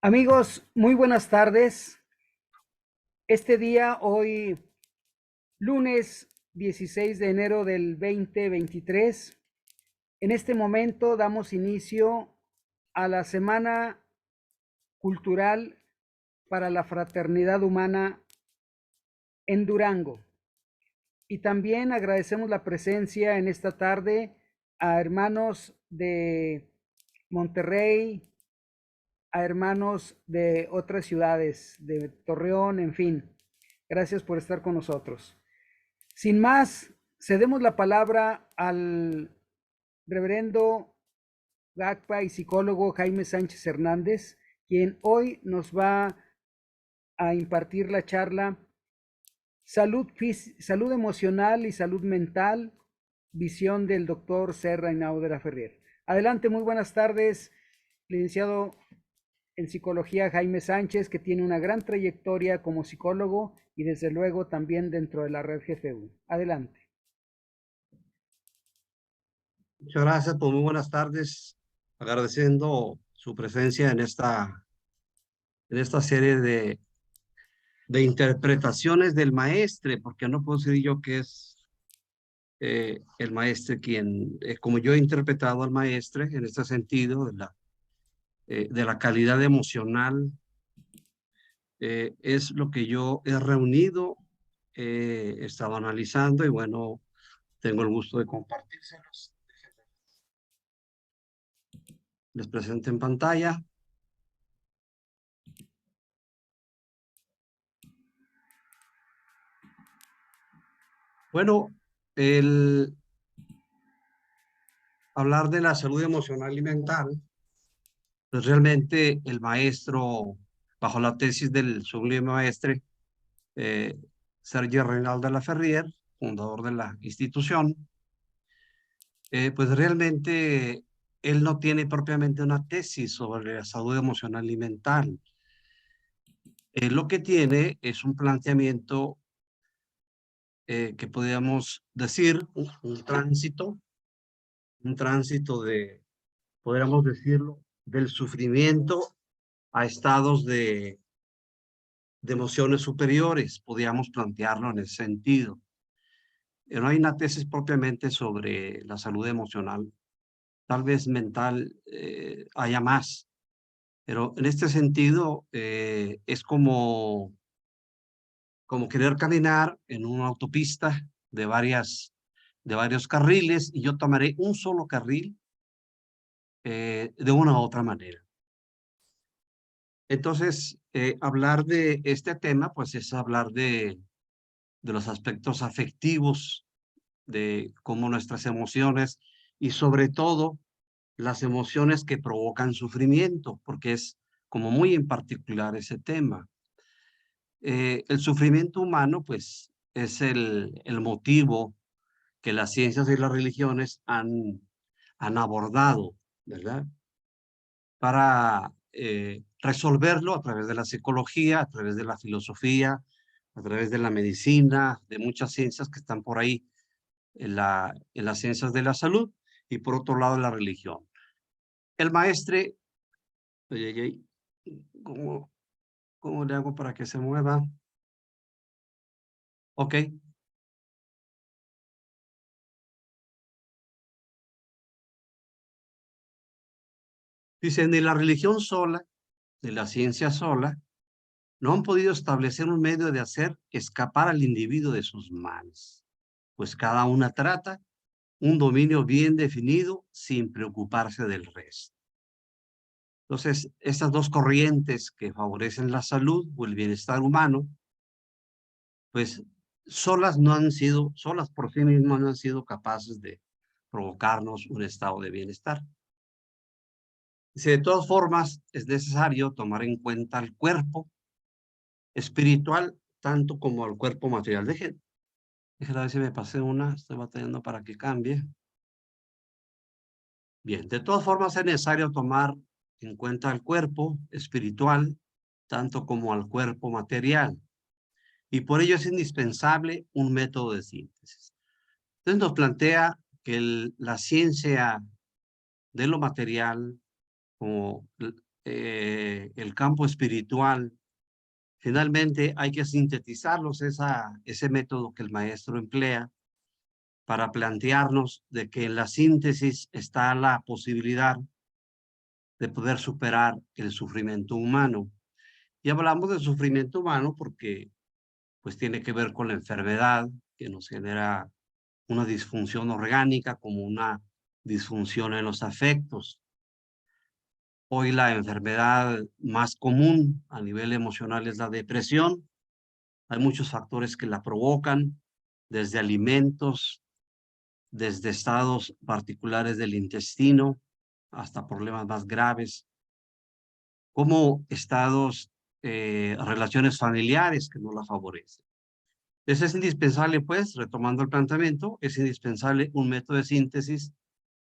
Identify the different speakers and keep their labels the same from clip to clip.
Speaker 1: Amigos, muy buenas tardes. Este día, hoy, lunes 16 de enero del 2023, en este momento damos inicio a la Semana Cultural para la Fraternidad Humana en Durango. Y también agradecemos la presencia en esta tarde a hermanos de Monterrey, a hermanos de otras ciudades, de Torreón, en fin. Gracias por estar con nosotros. Sin más, cedemos la palabra al reverendo GACPA y psicólogo Jaime Sánchez Hernández, quien hoy nos va a impartir la charla Salud emocional y salud mental, visión del doctor Serra Henao de la Ferrer. Adelante, muy buenas tardes, licenciado en psicología Jaime Sánchez, que tiene una gran trayectoria como psicólogo y desde luego también dentro de la red GFU. Adelante.
Speaker 2: Muchas gracias, pues muy buenas tardes, agradeciendo su presencia en esta serie de interpretaciones del maestre, porque no puedo decir yo que es el maestre quien, como yo he interpretado al maestre en este sentido de la calidad emocional, es lo que yo he reunido, he estado analizando y bueno, tengo el gusto de compartírselos. Les presento en pantalla. Bueno, el hablar de la salud emocional y mental, pues realmente el maestro, bajo la tesis del sublime maestre Sergio Reinaldo de la Ferrier, fundador de la institución, pues realmente él no tiene propiamente una tesis sobre la salud emocional y mental. Lo que tiene es un planteamiento que podríamos decir un tránsito de, podríamos decirlo, del sufrimiento a estados de emociones superiores, podríamos plantearlo en ese sentido. No hay una tesis propiamente sobre la salud emocional, tal vez mental haya más, pero en este sentido es como querer caminar en una autopista de varios carriles y yo tomaré un solo carril de una u otra manera. Entonces, hablar de este tema, pues es hablar de los aspectos afectivos, de cómo nuestras emociones y sobre todo las emociones que provocan sufrimiento, porque es como muy en particular ese tema. El sufrimiento humano, pues, es el motivo que las ciencias y las religiones han abordado, ¿verdad? Para resolverlo a través de la psicología, a través de la filosofía, a través de la medicina, de muchas ciencias que están por ahí en las ciencias de la salud y por otro lado la religión. El maestre, ¿cómo, cómo le hago para que se mueva? Ok. Dice, ni la religión sola, ni la ciencia sola, no han podido establecer un medio de hacer escapar al individuo de sus males, pues cada una trata un dominio bien definido sin preocuparse del resto. Entonces, estas dos corrientes que favorecen la salud o el bienestar humano, pues solas por sí mismas no han sido capaces de provocarnos un estado de bienestar. Dice, de todas formas, es necesario tomar en cuenta el cuerpo espiritual, tanto como el cuerpo material. Déjenme ver si me pasé una, estoy batallando para que cambie. Bien, de todas formas es necesario tomar en cuenta el cuerpo espiritual, tanto como al cuerpo material. Y por ello es indispensable un método de síntesis. Entonces nos plantea que la ciencia de lo material, como el campo espiritual, finalmente hay que sintetizarlos, ese método que el maestro emplea para plantearnos de que en la síntesis está la posibilidad de poder superar el sufrimiento humano. Y hablamos del sufrimiento humano porque pues tiene que ver con la enfermedad que nos genera una disfunción orgánica como una disfunción en los afectos. Hoy la enfermedad más común a nivel emocional es la depresión. Hay muchos factores que la provocan, desde alimentos, desde estados particulares del intestino, hasta problemas más graves, como estados, relaciones familiares que no la favorecen. Entonces es indispensable, pues, retomando el planteamiento, es indispensable un método de síntesis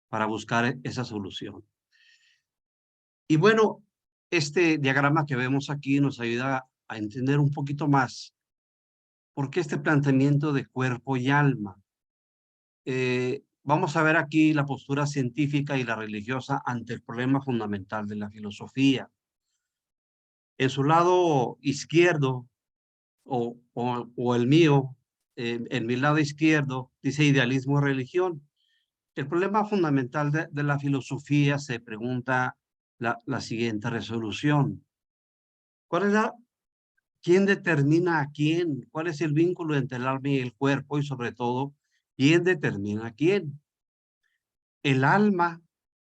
Speaker 2: para buscar esa solución. Y bueno, este diagrama que vemos aquí nos ayuda a entender un poquito más por qué este planteamiento de cuerpo y alma. Vamos a ver aquí la postura científica y la religiosa ante el problema fundamental de la filosofía. En su lado izquierdo, o el mío, en mi lado izquierdo, dice idealismo y religión. El problema fundamental de la filosofía se pregunta la siguiente resolución. ¿Cuál es quién determina a quién? ¿Cuál es el vínculo entre el alma y el cuerpo? Y sobre todo, ¿quién determina a quién? El alma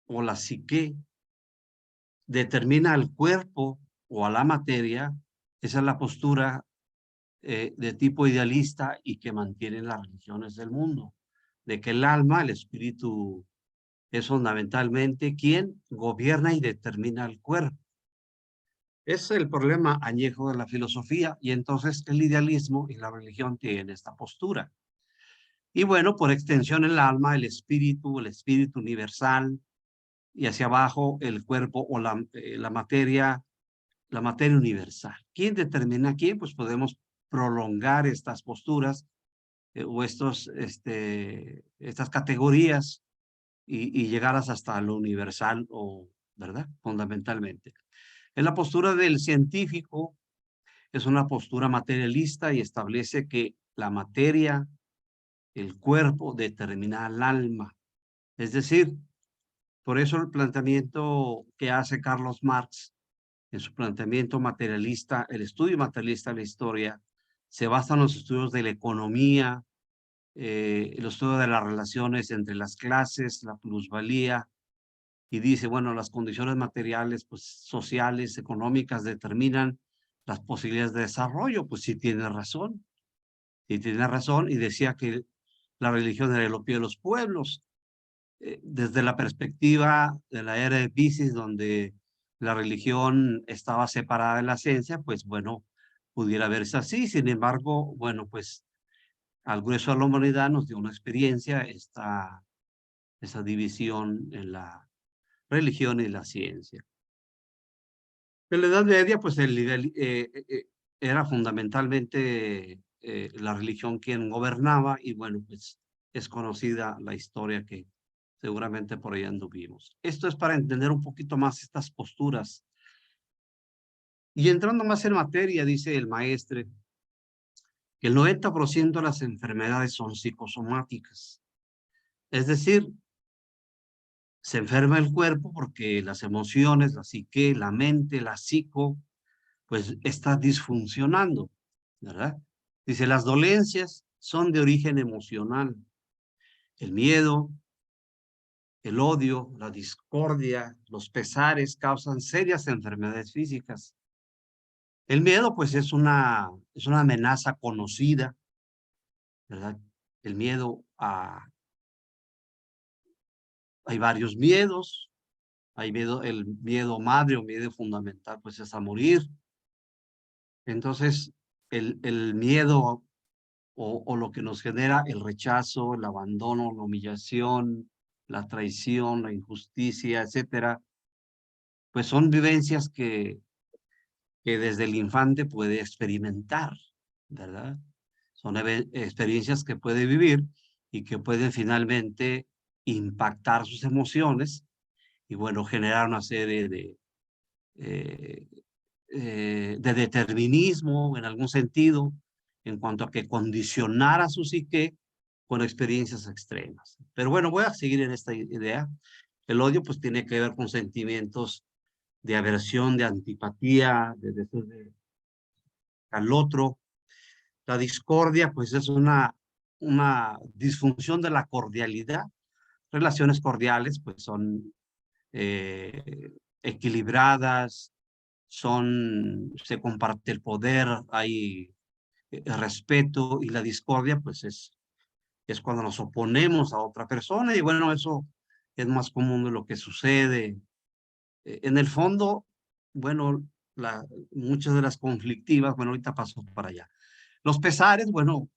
Speaker 2: o la psique determina al cuerpo o a la materia. Esa es la postura de tipo idealista y que mantienen las religiones del mundo, de que el alma, el espíritu, es fundamentalmente quien gobierna y determina el cuerpo. Es el problema añejo de la filosofía, y entonces el idealismo y la religión tienen esta postura. Y bueno, por extensión el alma, el espíritu universal, y hacia abajo el cuerpo o la materia universal. ¿Quién determina quién? Pues podemos prolongar estas posturas o estas categorías y llegarlas hasta lo universal, ¿verdad? Fundamentalmente. En la postura del científico es una postura materialista y establece que la materia, el cuerpo, determina al alma. Es decir, por eso el planteamiento que hace Carlos Marx en su planteamiento materialista, el estudio materialista de la historia, se basa en los estudios de la economía, el estudio de las relaciones entre las clases, la plusvalía, y dice, bueno, las condiciones materiales, pues sociales, económicas, determinan las posibilidades de desarrollo. Pues sí tiene razón, y decía que la religión era el opio de los pueblos. Desde la perspectiva de la era de Piscis, donde la religión estaba separada de la ciencia, pues bueno, pudiera verse así. Sin embargo, bueno, pues al grueso de la humanidad nos dio una experiencia esa división en la religión y la ciencia. En la Edad Media, pues era fundamentalmente la religión quien gobernaba, y bueno, pues es conocida la historia que seguramente por ahí anduvimos. Esto es para entender un poquito más estas posturas. Y entrando más en materia, dice el maestre, que el 90% de las enfermedades son psicosomáticas. Es decir, se enferma el cuerpo porque las emociones, la psique, la mente, la psico, pues está disfuncionando, ¿verdad? Dice, las dolencias son de origen emocional. El miedo, el odio, la discordia, los pesares causan serias enfermedades físicas. El miedo, pues, es una amenaza conocida, ¿verdad? El miedo hay varios miedos. Hay miedo, el miedo madre o miedo fundamental, pues, es a morir. Entonces, el miedo o lo que nos genera el rechazo, el abandono, la humillación, la traición, la injusticia, etcétera, pues son vivencias que desde el infante puede experimentar, ¿verdad? Son experiencias que puede vivir y que pueden finalmente impactar sus emociones y, bueno, generar una serie de determinismo en algún sentido, en cuanto a que condicionara su psique con experiencias extremas. Pero bueno, voy a seguir en esta idea. El odio pues tiene que ver con sentimientos de aversión, de antipatía, de deseo al otro. La discordia pues es una disfunción de la cordialidad. Relaciones cordiales pues son equilibradas, se comparte el poder, hay respeto, y la discordia pues es cuando nos oponemos a otra persona, y bueno, eso es más común de lo que sucede. En el fondo, bueno, muchas de las conflictivas, bueno, ahorita paso para allá. Los pesares, bueno,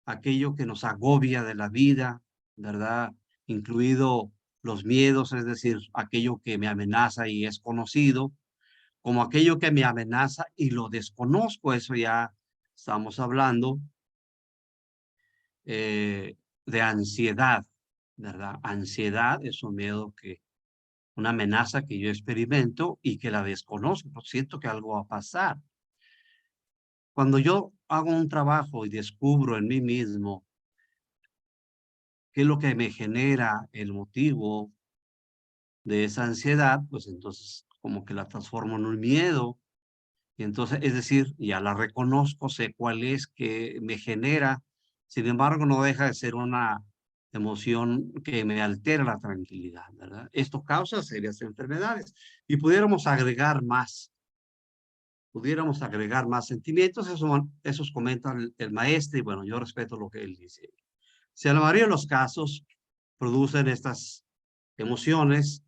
Speaker 2: aquello que nos agobia de la vida, ¿verdad? Incluido los miedos, es decir, aquello que me amenaza y es conocido, como aquello que me amenaza y lo desconozco. Eso ya estamos hablando de ansiedad, ¿verdad? Ansiedad es un miedo una amenaza que yo experimento y que la desconozco, pues siento que algo va a pasar. Cuando yo hago un trabajo y descubro en mí mismo qué es lo que me genera el motivo de esa ansiedad, pues entonces como que la transformo en un miedo. Y entonces, es decir, ya la reconozco, sé cuál es que me genera, sin embargo, no deja de ser una emoción que me altera la tranquilidad, ¿verdad? Esto causa serias enfermedades. Y pudiéramos agregar más sentimientos, esos comenta el maestro, y bueno, yo respeto lo que él dice. Si en la mayoría de los casos producen estas emociones,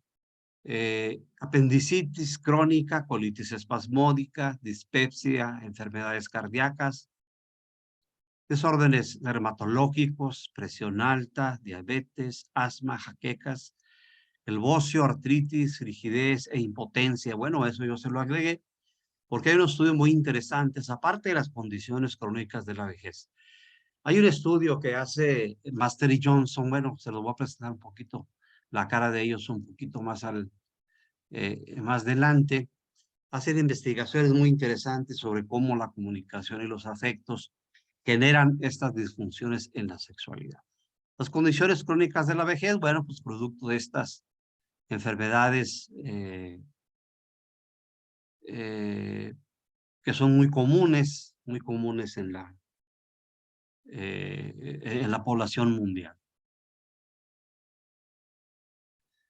Speaker 2: apendicitis crónica, colitis espasmódica, dispepsia, enfermedades cardíacas, desórdenes dermatológicos, presión alta, diabetes, asma, jaquecas, el bocio, artritis, rigidez e impotencia. Bueno, eso yo se lo agregué porque hay un estudio muy interesante, aparte de las condiciones crónicas de la vejez. Hay un estudio que hace Master y Johnson, bueno, se los voy a presentar un poquito, la cara de ellos un poquito más adelante. Hacen investigaciones muy interesantes sobre cómo la comunicación y los afectos generan estas disfunciones en la sexualidad. Las condiciones crónicas de la vejez, bueno, pues producto de estas enfermedades que son muy comunes en la población mundial.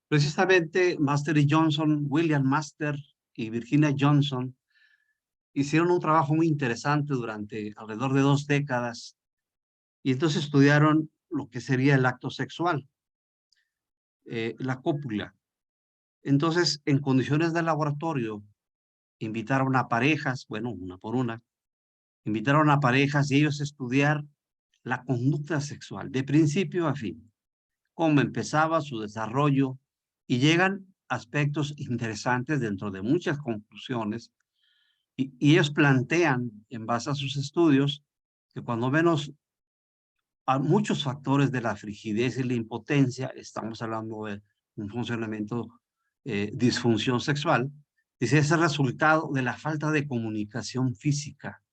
Speaker 2: Precisamente Master y Johnson, William Master y Virginia Johnson, hicieron un trabajo muy interesante durante alrededor de 2 décadas, y entonces estudiaron lo que sería el acto sexual, la cópula. Entonces, en condiciones de laboratorio, invitaron a parejas, bueno, una por una, invitaron a parejas y ellos a estudiar la conducta sexual, de principio a fin, cómo empezaba su desarrollo, y llegan aspectos interesantes dentro de muchas conclusiones, y ellos plantean, en base a sus estudios, que cuando menos a muchos factores de la frigidez y la impotencia, estamos hablando de un funcionamiento, disfunción sexual, dice, es el resultado de la falta de comunicación física,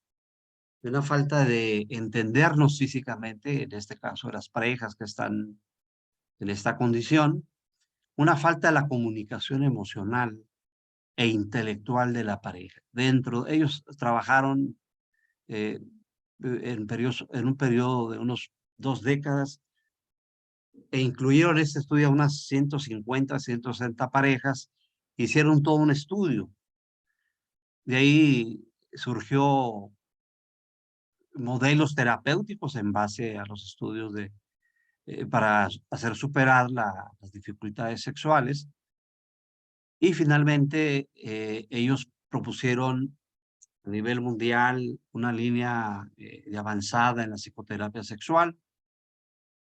Speaker 2: de una falta de entendernos físicamente, en este caso de las parejas que están en esta condición, una falta de la comunicación emocional e intelectual de la pareja. Ellos trabajaron en un periodo de unos 2 décadas, e incluyeron en este estudio a unas 150, 160 parejas, hicieron todo un estudio. De ahí surgió modelos terapéuticos en base a los estudios para hacer superar las dificultades sexuales. Y finalmente ellos propusieron a nivel mundial una línea de avanzada en la psicoterapia sexual.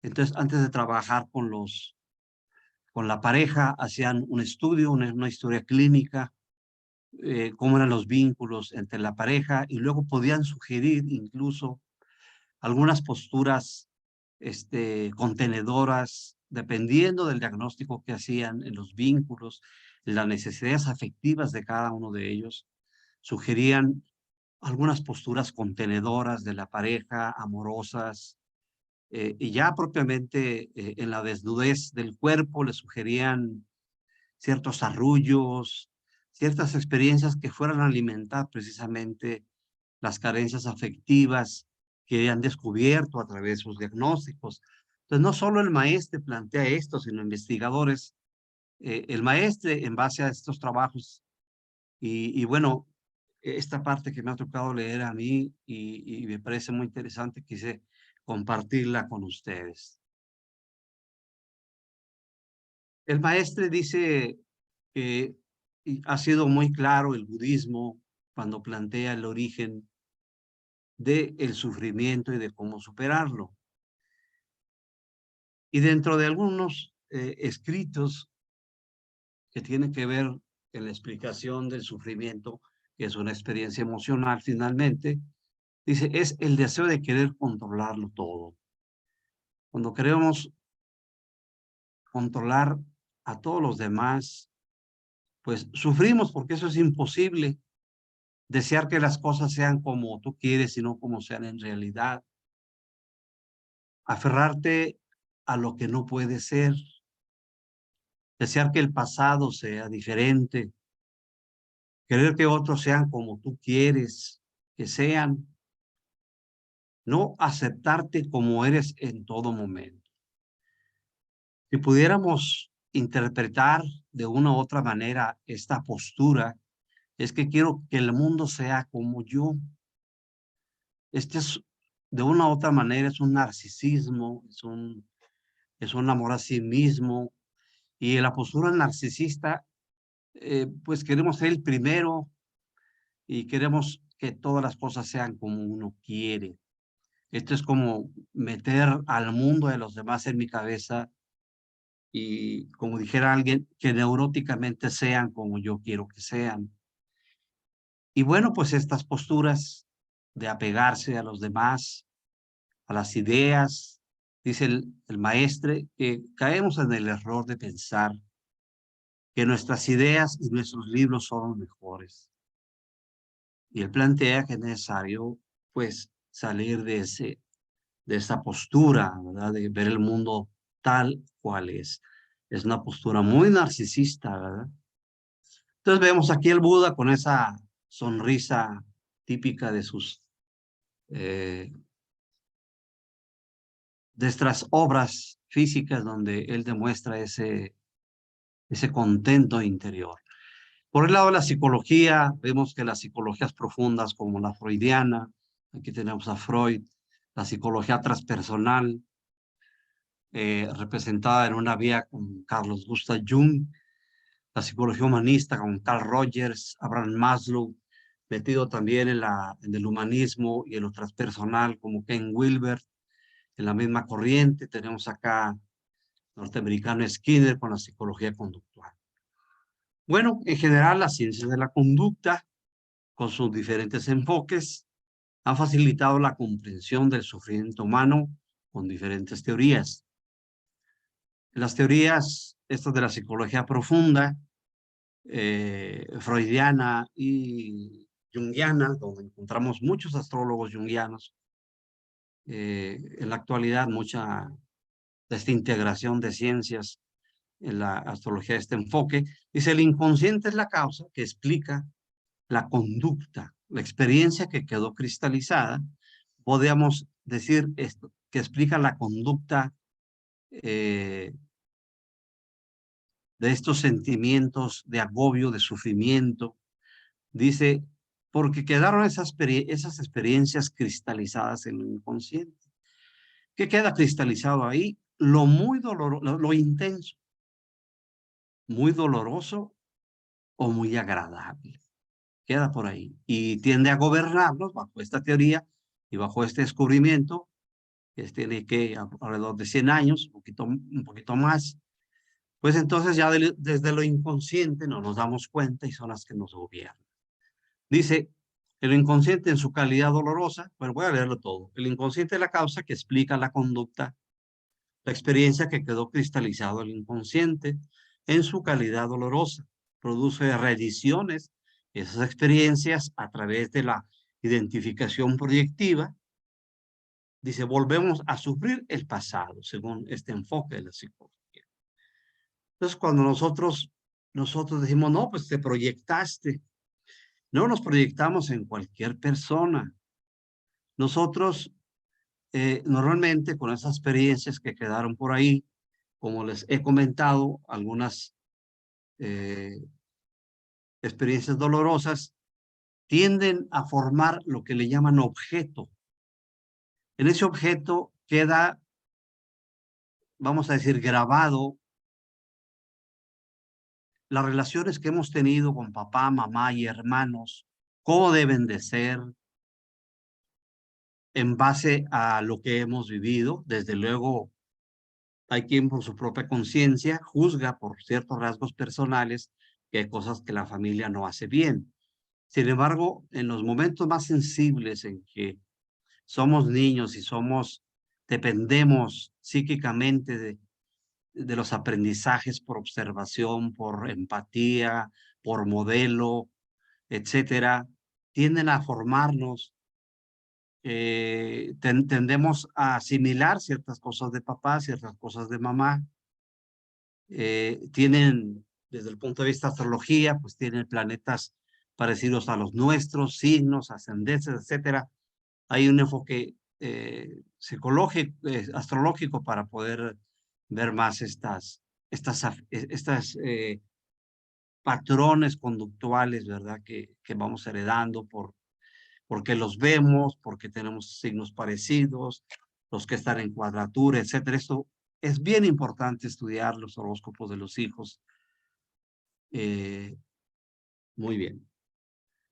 Speaker 2: Entonces, antes de trabajar con la pareja, hacían un estudio, una historia clínica, cómo eran los vínculos entre la pareja, y luego podían sugerir incluso algunas posturas contenedoras dependiendo del diagnóstico que hacían en los vínculos, en las necesidades afectivas de cada uno de ellos, sugerían algunas posturas contenedoras de la pareja, amorosas, y ya propiamente en la desnudez del cuerpo le sugerían ciertos arrullos, ciertas experiencias que fueran a alimentar precisamente las carencias afectivas que han descubierto a través de sus diagnósticos. Entonces, no solo el maestre plantea esto, sino investigadores. El maestre, en base a estos trabajos, y bueno, esta parte que me ha tocado leer a mí y me parece muy interesante, quise compartirla con ustedes. El maestre dice que ha sido muy claro el budismo cuando plantea el origen del sufrimiento y de cómo superarlo. Y dentro de algunos escritos que tienen que ver en la explicación del sufrimiento, que es una experiencia emocional finalmente, dice, es el deseo de querer controlarlo todo. Cuando queremos controlar a todos los demás, pues sufrimos porque eso es imposible. Desear que las cosas sean como tú quieres y no como sean en realidad. Aferrarte a lo que no puede ser. Desear que el pasado sea diferente. Querer que otros sean como tú quieres que sean. No aceptarte como eres en todo momento. Si pudiéramos interpretar de una u otra manera esta postura, es que quiero que el mundo sea como yo. Este es, de una u otra manera, es un narcisismo, es un amor a sí mismo. Y en la postura narcisista, pues queremos ser el primero y queremos que todas las cosas sean como uno quiere. Esto es como meter al mundo de los demás en mi cabeza y, como dijera alguien, que neuróticamente sean como yo quiero que sean. Y bueno, pues estas posturas de apegarse a los demás, a las ideas, dice el maestre, que caemos en el error de pensar que nuestras ideas y nuestros libros son los mejores. Y él plantea que es necesario, pues, salir de esa postura, ¿verdad? De ver el mundo tal cual es. Es una postura muy narcisista, ¿verdad? Entonces vemos aquí el Buda con esa sonrisa típica de sus de estas obras físicas donde él demuestra ese contento interior. Por el lado de la psicología, vemos que las psicologías profundas como la freudiana, aquí tenemos a Freud, la psicología transpersonal, representada en una vía con Carlos Gustav Jung, la psicología humanista con Carl Rogers, Abraham Maslow, metido también en el humanismo y en lo transpersonal como Ken Wilber, en la misma corriente. Tenemos acá norteamericano Skinner con la psicología conductual. Bueno, en general las ciencias de la conducta, con sus diferentes enfoques, han facilitado la comprensión del sufrimiento humano con diferentes teorías. Las teorías, estas de la psicología profunda, freudiana y junguiana, donde encontramos muchos astrólogos junguianos, en la actualidad mucha de esta integración de ciencias en la astrología, este enfoque, dice el inconsciente es la causa que explica la conducta, la experiencia que quedó cristalizada. Podríamos decir esto, que explica la conducta de estos sentimientos de agobio, de sufrimiento. Dice, porque quedaron esas experiencias cristalizadas en el inconsciente. ¿Qué queda cristalizado ahí? Lo muy doloroso, lo intenso, muy doloroso o muy agradable. Queda por ahí. Y tiende a gobernarnos bajo esta teoría y bajo este descubrimiento, que tiene que alrededor de 100 años, un poquito más. Pues entonces ya desde lo inconsciente no nos damos cuenta y son las que nos gobiernan. Dice, el inconsciente en su calidad dolorosa, bueno, voy a leerlo todo. El inconsciente es la causa que explica la conducta La experiencia que quedó cristalizado en el inconsciente en su calidad dolorosa. Produce reediciones, esas experiencias a través de la identificación proyectiva. Dice, volvemos a sufrir el pasado, según este enfoque de la psicología. Entonces, cuando nosotros decimos, no, pues te proyectaste. No nos proyectamos en cualquier persona. Nosotros, normalmente, con esas experiencias que quedaron por ahí, como les he comentado, algunas experiencias dolorosas tienden a formar lo que le llaman objeto. En ese objeto queda, vamos a decir, grabado las relaciones que hemos tenido con papá, mamá y hermanos, cómo deben de ser en base a lo que hemos vivido. Desde luego, hay quien por su propia conciencia juzga por ciertos rasgos personales que hay cosas que la familia no hace bien. Sin embargo, en los momentos más sensibles en que somos niños y dependemos psíquicamente de los aprendizajes por observación, por empatía, por modelo, etcétera, tienden a formarnos. Tendemos a asimilar ciertas cosas de papá, ciertas cosas de mamá. Tienen, desde el punto de vista de astrología, pues tienen planetas parecidos a los nuestros, signos, ascendencias, etcétera. Hay un enfoque psicológico, astrológico para poder ver más estas patrones conductuales, ¿verdad? Que vamos heredando porque los vemos, porque tenemos signos parecidos, los que están en cuadratura, etcétera. Esto es bien importante estudiar los horóscopos de los hijos. Muy bien.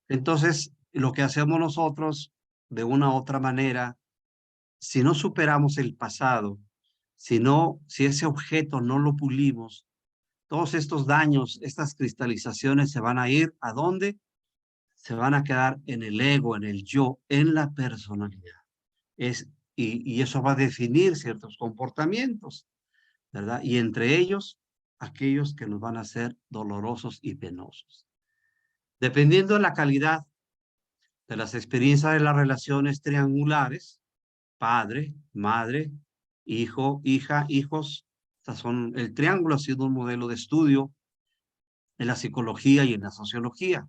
Speaker 2: Entonces, lo que hacemos nosotros, de una u otra manera, si no superamos el pasado, si ese objeto no lo pulimos, todos estos daños, estas cristalizaciones se van a ir, ¿a dónde? Se van a quedar en el ego, en el yo, en la personalidad. Y eso va a definir ciertos comportamientos, ¿verdad? Y entre ellos, aquellos que nos van a ser dolorosos y penosos. Dependiendo de la calidad de las experiencias de las relaciones triangulares, padre, madre, hijo, hija, hijos, el triángulo ha sido un modelo de estudio en la psicología y en la sociología.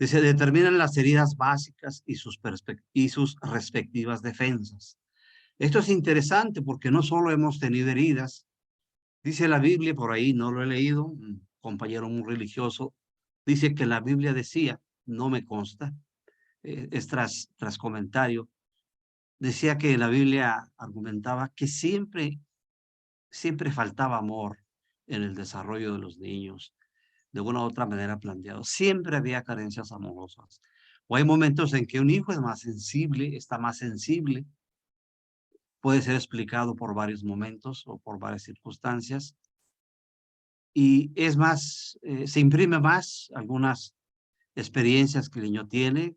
Speaker 2: Se determinan las heridas básicas y sus respectivas defensas. Esto es interesante porque no solo hemos tenido heridas, dice la Biblia, por ahí no lo he leído, un compañero muy religioso, dice que la Biblia decía, no me consta, es tras comentario, decía que la Biblia argumentaba que siempre faltaba amor en el desarrollo de los niños, de una u otra manera planteado. Siempre había carencias amorosas. O hay momentos en que un hijo es más sensible, está más sensible, puede ser explicado por varios momentos o por varias circunstancias. Y es más, se imprime más algunas experiencias que el niño tiene,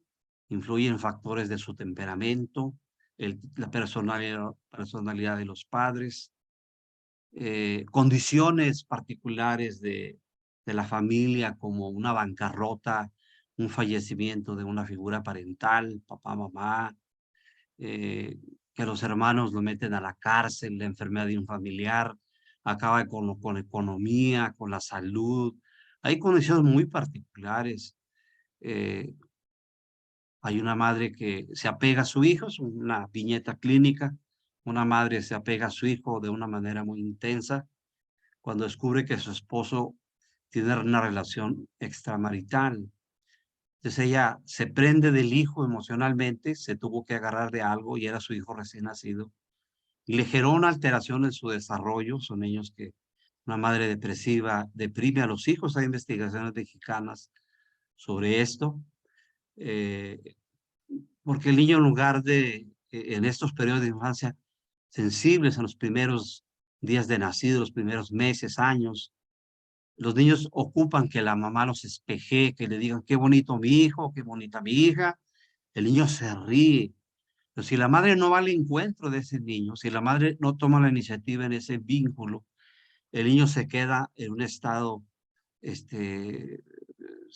Speaker 2: influyen factores de su temperamento, la personalidad de los padres, condiciones particulares de la familia, como una bancarrota, un fallecimiento de una figura parental, papá, mamá, que los hermanos lo meten a la cárcel, la enfermedad de un familiar, acaba con economía, con la salud. Hay condiciones muy particulares. Eh, Hay una madre que se apega a su hijo, es una viñeta clínica. Una madre se apega a su hijo de una manera muy intensa cuando descubre que su esposo tiene una relación extramarital. Entonces ella se prende del hijo emocionalmente, se tuvo que agarrar de algo y era su hijo recién nacido. Y le generó una alteración en su desarrollo. Son niños que una madre depresiva deprime a los hijos. Hay investigaciones mexicanas sobre esto. Porque el niño, en lugar de, en estos periodos de infancia sensibles, en los primeros días de nacido, los primeros meses, años, los niños ocupan que la mamá los espeje, que le digan qué bonito mi hijo, qué bonita mi hija. El niño se ríe. Pero si la madre no va al encuentro de ese niño, si la madre no toma la iniciativa en ese vínculo, el niño se queda en un estado, se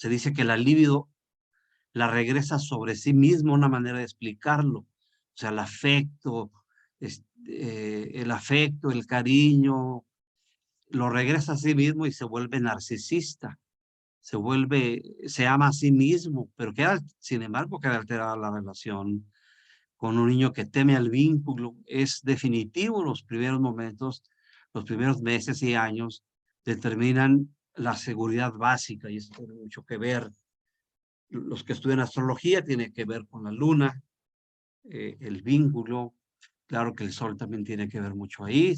Speaker 2: dice que la libido la regresa sobre sí mismo, una manera de explicarlo. O sea, el afecto, el cariño, lo regresa a sí mismo y se vuelve narcisista, se ama a sí mismo, pero sin embargo, queda alterada la relación con un niño que teme al vínculo. Es definitivo los primeros momentos, los primeros meses y años determinan la seguridad básica y eso tiene mucho que ver. Los que estudian astrología tiene que ver con la luna, el vínculo. Claro que el sol también tiene que ver mucho ahí.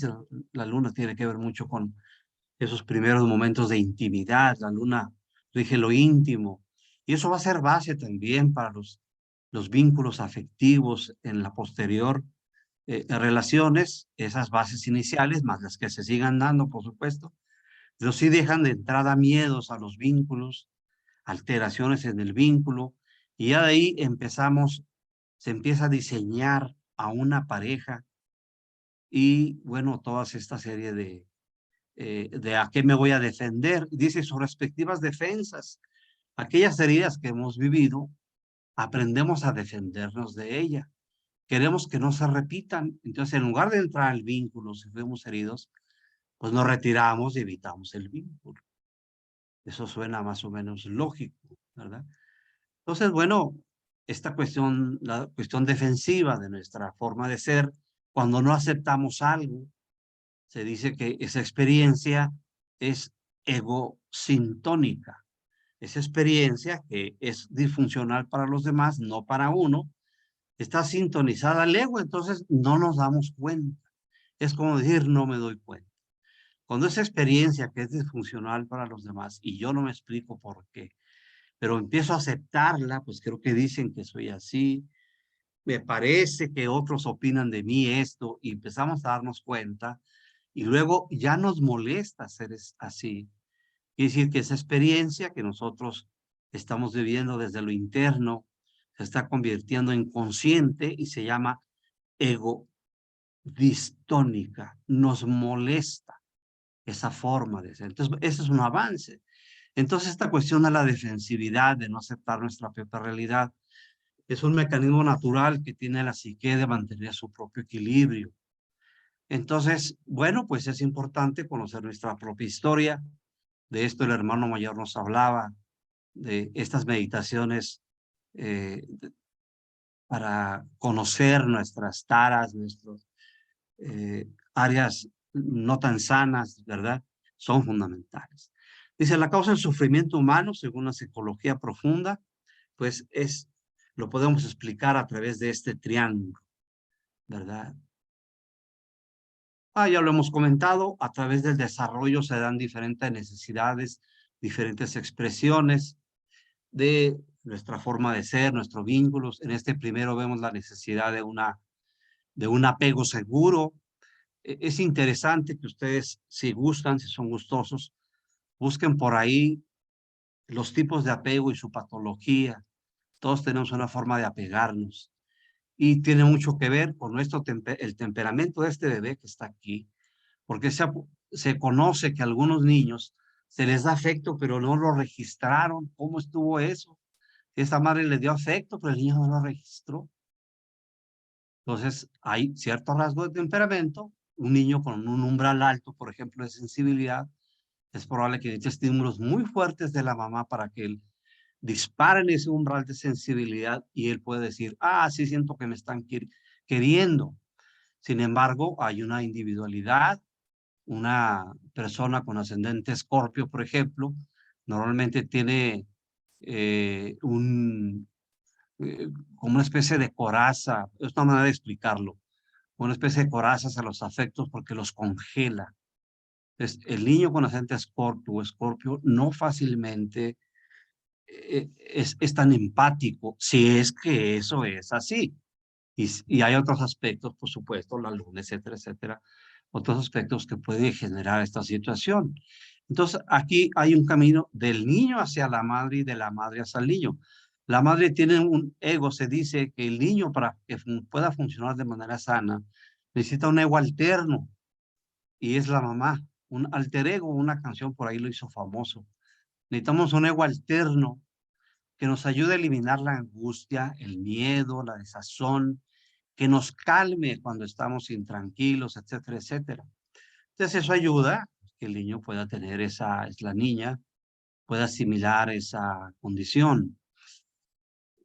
Speaker 2: La luna tiene que ver mucho con esos primeros momentos de intimidad. La luna rige lo íntimo. Y eso va a ser base también para los vínculos afectivos en la posterior relaciones, esas bases iniciales, más las que se sigan dando, por supuesto, pero sí dejan de entrada miedos a los vínculos, alteraciones en el vínculo, y ya de ahí se empieza a diseñar a una pareja y, bueno, toda esta serie de a qué me voy a defender. Dice sus respectivas defensas. Aquellas heridas que hemos vivido, aprendemos a defendernos de ella. Queremos que no se repitan. Entonces, en lugar de entrar al vínculo, si fuimos heridos, pues nos retiramos y evitamos el vínculo. Eso suena más o menos lógico, ¿verdad? Entonces, bueno, la cuestión defensiva de nuestra forma de ser, cuando no aceptamos algo, se dice que esa experiencia es egosintónica. Esa experiencia que es disfuncional para los demás, no para uno, está sintonizada al ego, entonces no nos damos cuenta. Es como decir, no me doy cuenta. Cuando esa experiencia que es disfuncional para los demás, y yo no me explico por qué, pero empiezo a aceptarla, pues creo que dicen que soy así, me parece que otros opinan de mí esto, y empezamos a darnos cuenta, y luego ya nos molesta ser así. Quiere decir que esa experiencia que nosotros estamos viviendo desde lo interno se está convirtiendo en consciente y se llama ego distónica. Nos molesta esa forma de ser. Entonces, ese es un avance. Entonces, esta cuestión de la defensividad, de no aceptar nuestra propia realidad, es un mecanismo natural que tiene la psique de mantener su propio equilibrio. Entonces, bueno, pues es importante conocer nuestra propia historia. De esto el hermano mayor nos hablaba, de estas meditaciones eh, para conocer nuestras taras, nuestras áreas no tan sanas, ¿verdad? Son fundamentales. Dice, la causa del sufrimiento humano, según la psicología profunda, pues lo podemos explicar a través de este triángulo, ¿verdad? Ya lo hemos comentado, a través del desarrollo se dan diferentes necesidades, diferentes expresiones de nuestra forma de ser, nuestros vínculos. En este primero vemos la necesidad de un apego seguro. Es interesante que ustedes, si gustan, si son gustosos, busquen por ahí los tipos de apego y su patología. Todos tenemos una forma de apegarnos y tiene mucho que ver con el temperamento de este bebé que está aquí, porque se conoce que a algunos niños se les da afecto, pero no lo registraron. ¿Cómo estuvo eso? Esta madre le dio afecto, pero el niño no lo registró. Entonces, hay cierto rasgo de temperamento. Un niño con un umbral alto, por ejemplo, de sensibilidad, es probable que necesite estímulos muy fuertes de la mamá para que él dispare en ese umbral de sensibilidad y él puede decir, sí siento que me están queriendo. Sin embargo, hay una individualidad. Una persona con ascendente Escorpio, por ejemplo, normalmente tiene como una especie de coraza, es una manera de explicarlo, una especie de coraza a los afectos porque los congela. Entonces, el niño con ascendente Escorpio o Escorpio no fácilmente es tan empático, si es que eso es así. Y hay otros aspectos, por supuesto, la luna, etcétera, etcétera, otros aspectos que pueden generar esta situación. Entonces, aquí hay un camino del niño hacia la madre y de la madre hacia el niño. La madre tiene un ego, se dice que el niño para que pueda funcionar de manera sana necesita un ego alterno y es la mamá. Un alter ego, una canción por ahí lo hizo famoso. Necesitamos un ego alterno que nos ayude a eliminar la angustia, el miedo, la desazón, que nos calme cuando estamos intranquilos, etcétera, etcétera. Entonces eso ayuda a que el niño pueda tener la niña, pueda asimilar esa condición.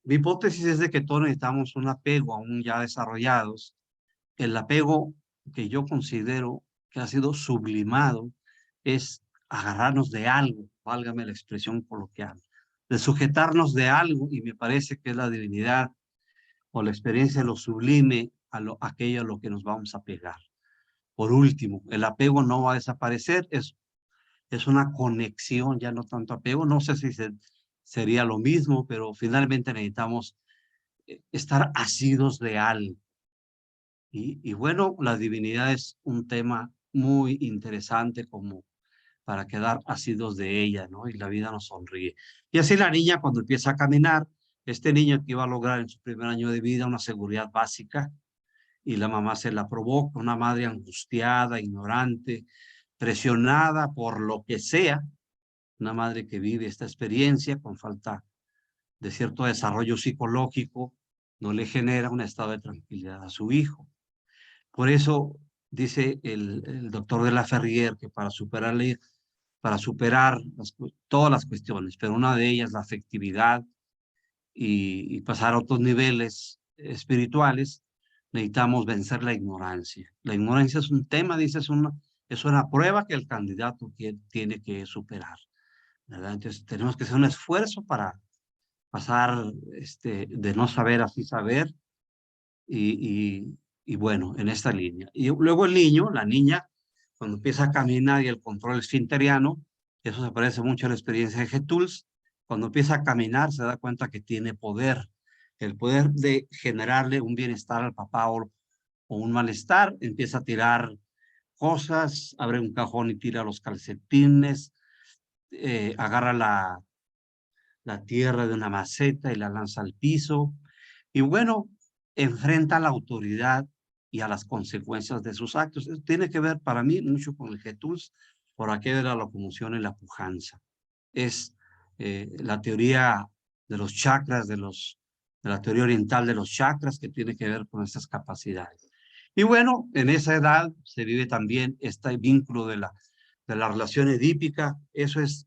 Speaker 2: Mi hipótesis es de que todos necesitamos un apego aún ya desarrollados. El apego que yo considero que ha sido sublimado es agarrarnos de algo, válgame la expresión coloquial, de sujetarnos de algo, y me parece que es la divinidad o la experiencia de lo sublime aquello a lo que nos vamos a pegar. Por último, el apego no va a desaparecer, es una conexión, ya no tanto apego, no sé si sería lo mismo, pero finalmente necesitamos estar asidos de algo. Y bueno, la divinidad es un tema muy interesante como para quedar asidos de ella, ¿no? Y la vida nos sonríe. Y así la niña cuando empieza a caminar, este niño que iba a lograr en su primer año de vida una seguridad básica, y la mamá se la provoca, una madre angustiada, ignorante, presionada por lo que sea, una madre que vive esta experiencia con falta de cierto desarrollo psicológico, no le genera un estado de tranquilidad a su hijo. Por eso dice el doctor de la Ferrier que para superar todas las cuestiones, pero una de ellas la afectividad y pasar a otros niveles espirituales, necesitamos vencer la ignorancia. La ignorancia es un tema, dice, es una prueba que el candidato tiene que superar, ¿verdad? Entonces tenemos que hacer un esfuerzo para pasar de no saber a sí saber y bueno, en esta línea. Y luego el niño, la niña, cuando empieza a caminar y el control esfinteriano, eso se parece mucho a la experiencia de Getúlz, cuando empieza a caminar se da cuenta que tiene poder, el poder de generarle un bienestar al papá o un malestar, empieza a tirar cosas, abre un cajón y tira los calcetines, agarra la tierra de una maceta y la lanza al piso. Y bueno, enfrenta a la autoridad y a las consecuencias de sus actos. Eso tiene que ver para mí mucho con el Jesús, por aquello de la locomoción y la pujanza. Es la teoría de los chakras, de la teoría oriental de los chakras, que tiene que ver con estas capacidades. Y bueno, en esa edad se vive también este vínculo de la relación edípica. Eso es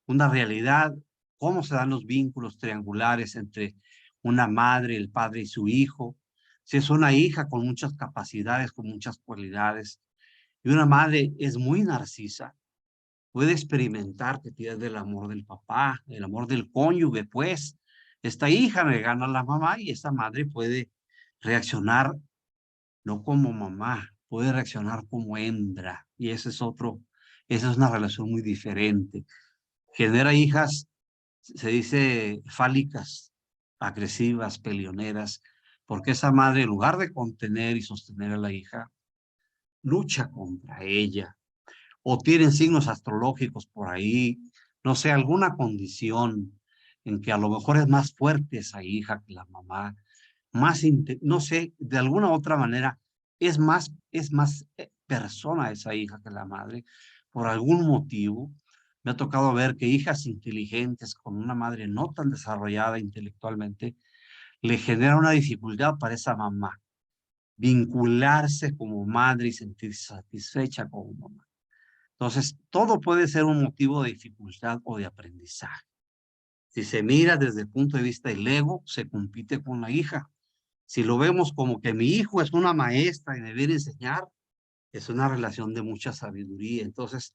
Speaker 2: una realidad, cómo se dan los vínculos triangulares entre una madre, el padre y su hijo. Si es una hija con muchas capacidades, con muchas cualidades, y una madre es muy narcisa, puede experimentar que pierde el amor del papá, el amor del cónyuge, pues. Esta hija le gana a la mamá y esta madre puede reaccionar no como mamá, puede reaccionar como hembra. Y esa es una relación muy diferente. Genera hijas, se dice fálicas, agresivas, peleoneras, porque esa madre, en lugar de contener y sostener a la hija, lucha contra ella, o tienen signos astrológicos por ahí, no sé, alguna condición en que a lo mejor es más fuerte esa hija que la mamá, no sé, de alguna otra manera, es más persona esa hija que la madre, por algún motivo. Me ha tocado ver que hijas inteligentes con una madre no tan desarrollada intelectualmente le genera una dificultad para esa mamá, vincularse como madre y sentirse satisfecha como mamá. Entonces, todo puede ser un motivo de dificultad o de aprendizaje. Si se mira desde el punto de vista del ego, se compite con la hija. Si lo vemos como que mi hijo es una maestra y debería enseñar, es una relación de mucha sabiduría. Entonces,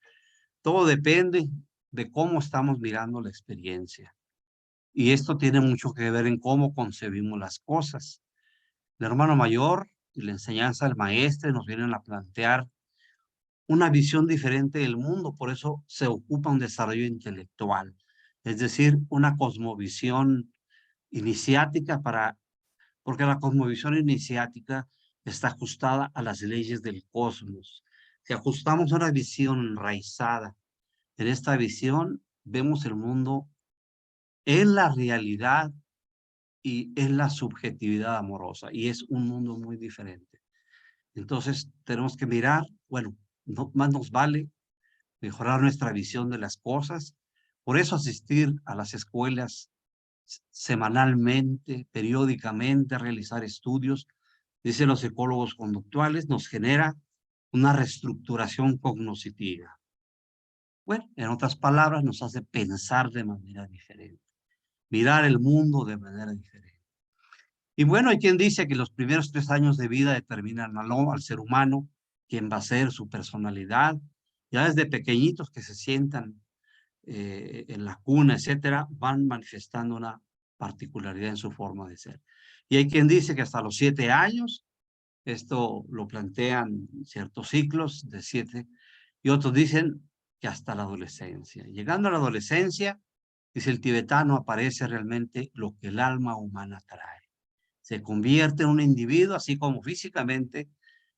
Speaker 2: todo depende de cómo estamos mirando la experiencia. Y esto tiene mucho que ver en cómo concebimos las cosas. El hermano mayor y la enseñanza del maestro nos vienen a plantear una visión diferente del mundo, por eso se ocupa un desarrollo intelectual, es decir, una cosmovisión iniciática porque la cosmovisión iniciática está ajustada a las leyes del cosmos. Si ajustamos a una visión enraizada, en esta visión vemos el mundo en la realidad y es la subjetividad amorosa, y es un mundo muy diferente. Entonces tenemos que mirar, bueno, no, más nos vale mejorar nuestra visión de las cosas. Por eso asistir a las escuelas semanalmente, periódicamente, realizar estudios, dicen los psicólogos conductuales, nos genera una reestructuración cognitiva. Bueno, en otras palabras, nos hace pensar de manera diferente, mirar el mundo de manera diferente. Y bueno, hay quien dice que los primeros 3 años de vida determinan al ser humano, quién va a ser, su personalidad. Ya desde pequeñitos que se sientan en la cuna, etcétera, van manifestando una particularidad en su forma de ser. Y hay quien dice que hasta los 7 años, esto lo plantean ciertos ciclos de 7, y otros dicen que hasta la adolescencia. Llegando a la adolescencia, dice el tibetano, aparece realmente lo que el alma humana trae. Se convierte en un individuo, así como físicamente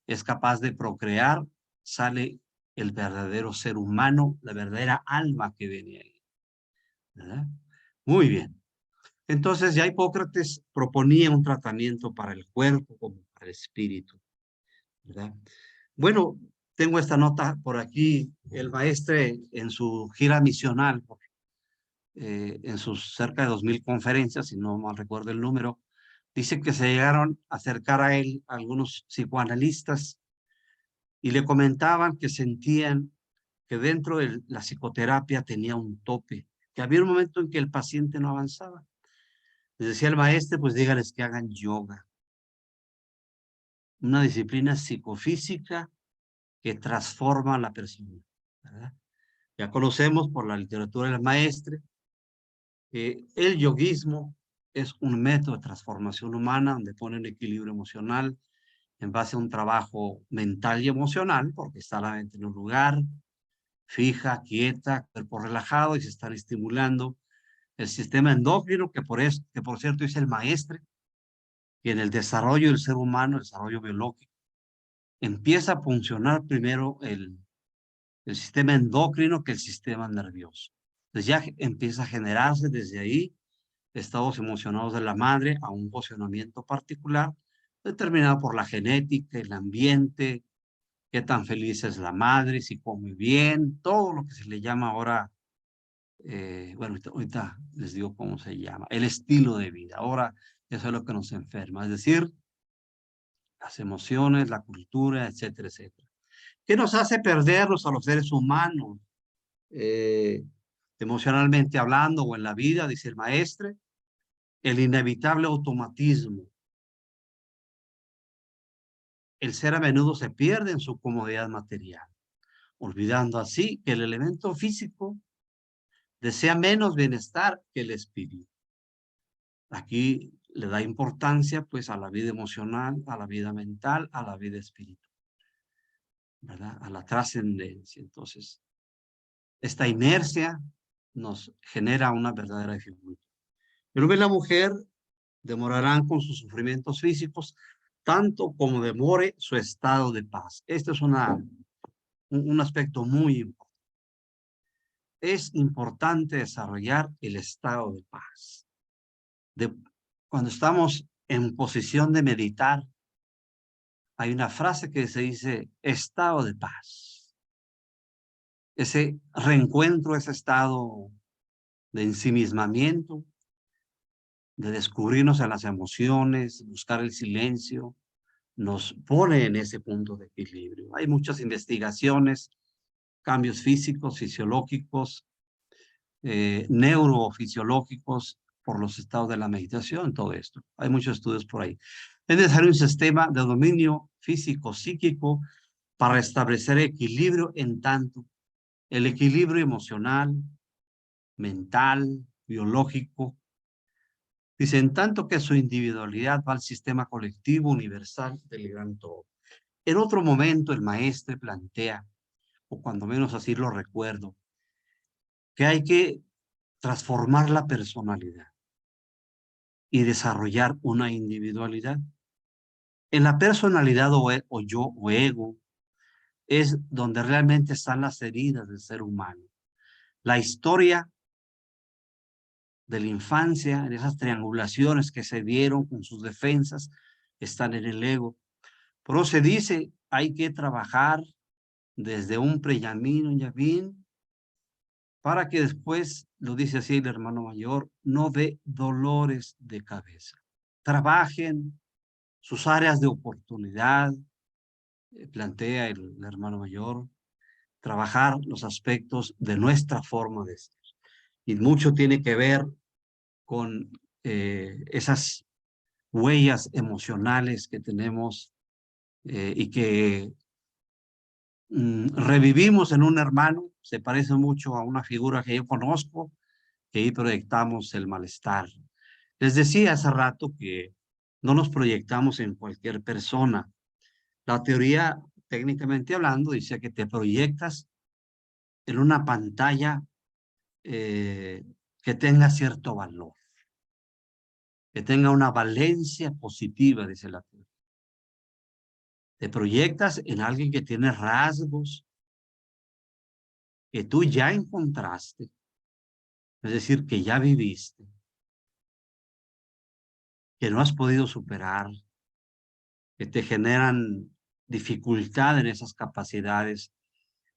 Speaker 2: es capaz de procrear, sale el verdadero ser humano, la verdadera alma que viene ahí, ¿verdad? Muy bien. Entonces ya Hipócrates proponía un tratamiento para el cuerpo como para el espíritu, ¿verdad? Bueno, tengo esta nota por aquí. El maestre en su gira misional, en sus cerca de 2000 conferencias, si no mal recuerdo el número, dice que se llegaron a acercar a él algunos psicoanalistas y le comentaban que sentían que dentro de la psicoterapia tenía un tope, que había un momento en que el paciente no avanzaba. Les decía el maestro, pues dígales que hagan yoga, una disciplina psicofísica que transforma a la persona, ¿verdad? Ya conocemos por la literatura del maestre que el yoguismo es un método de transformación humana donde pone un equilibrio emocional en base a un trabajo mental y emocional, porque está la mente en un lugar, fija, quieta, cuerpo relajado y se están estimulando el sistema endocrino, que por cierto es el maestre, y en el desarrollo del ser humano, el desarrollo biológico, empieza a funcionar primero el sistema endocrino que el sistema nervioso. Entonces ya empieza a generarse desde ahí estados emocionados de la madre a un posicionamiento particular determinado por la genética, el ambiente, qué tan feliz es la madre, si come bien, todo lo que se le llama ahora, bueno, ahorita les digo cómo se llama, el estilo de vida. Ahora eso es lo que nos enferma, es decir, las emociones, la cultura, etcétera, etcétera. ¿Qué nos hace perdernos a los seres humanos? Emocionalmente hablando o en la vida, dice el maestre, el inevitable automatismo. El ser a menudo se pierde en su comodidad material, olvidando así que el elemento físico desea menos bienestar que el espíritu. Aquí le da importancia pues a la vida emocional, a la vida mental, a la vida espiritual, ¿verdad? A la trascendencia. Entonces, esta inercia nos genera una verdadera dificultad. El hombre y la mujer demorarán con sus sufrimientos físicos tanto como demore su estado de paz. Este es un aspecto muy importante. Es importante desarrollar el estado de paz. Cuando estamos en posición de meditar, hay una frase que se dice estado de paz. Ese reencuentro, ese estado de ensimismamiento, de descubrirnos en las emociones, buscar el silencio, nos pone en ese punto de equilibrio. Hay muchas investigaciones, cambios físicos, fisiológicos, neurofisiológicos por los estados de la meditación, todo esto. Hay muchos estudios por ahí. Es necesario un sistema de dominio físico-psíquico para establecer equilibrio en tanto el equilibrio emocional, mental, biológico. Dice, en tanto que su individualidad va al sistema colectivo universal del gran todo. En otro momento el maestro plantea, o cuando menos así lo recuerdo, que hay que transformar la personalidad y desarrollar una individualidad. En la personalidad o yo o ego es donde realmente están las heridas del ser humano. La historia de la infancia, en esas triangulaciones que se dieron con sus defensas, están en el ego. Por eso se dice, hay que trabajar desde un preyamín, un yavín, para que después, lo dice así el hermano mayor, no dé dolores de cabeza. Trabajen sus áreas de oportunidad, plantea el hermano mayor, trabajar los aspectos de nuestra forma de ser. Y mucho tiene que ver con esas huellas emocionales que tenemos y que revivimos en un hermano. Se parece mucho a una figura que yo conozco, que ahí proyectamos el malestar. Les decía hace rato que no nos proyectamos en cualquier persona. La teoría, técnicamente hablando, dice que te proyectas en una pantalla que tenga cierto valor, que tenga una valencia positiva, dice la teoría. Te proyectas en alguien que tiene rasgos que tú ya encontraste, es decir, que ya viviste, que no has podido superar, que te generan dificultad en esas capacidades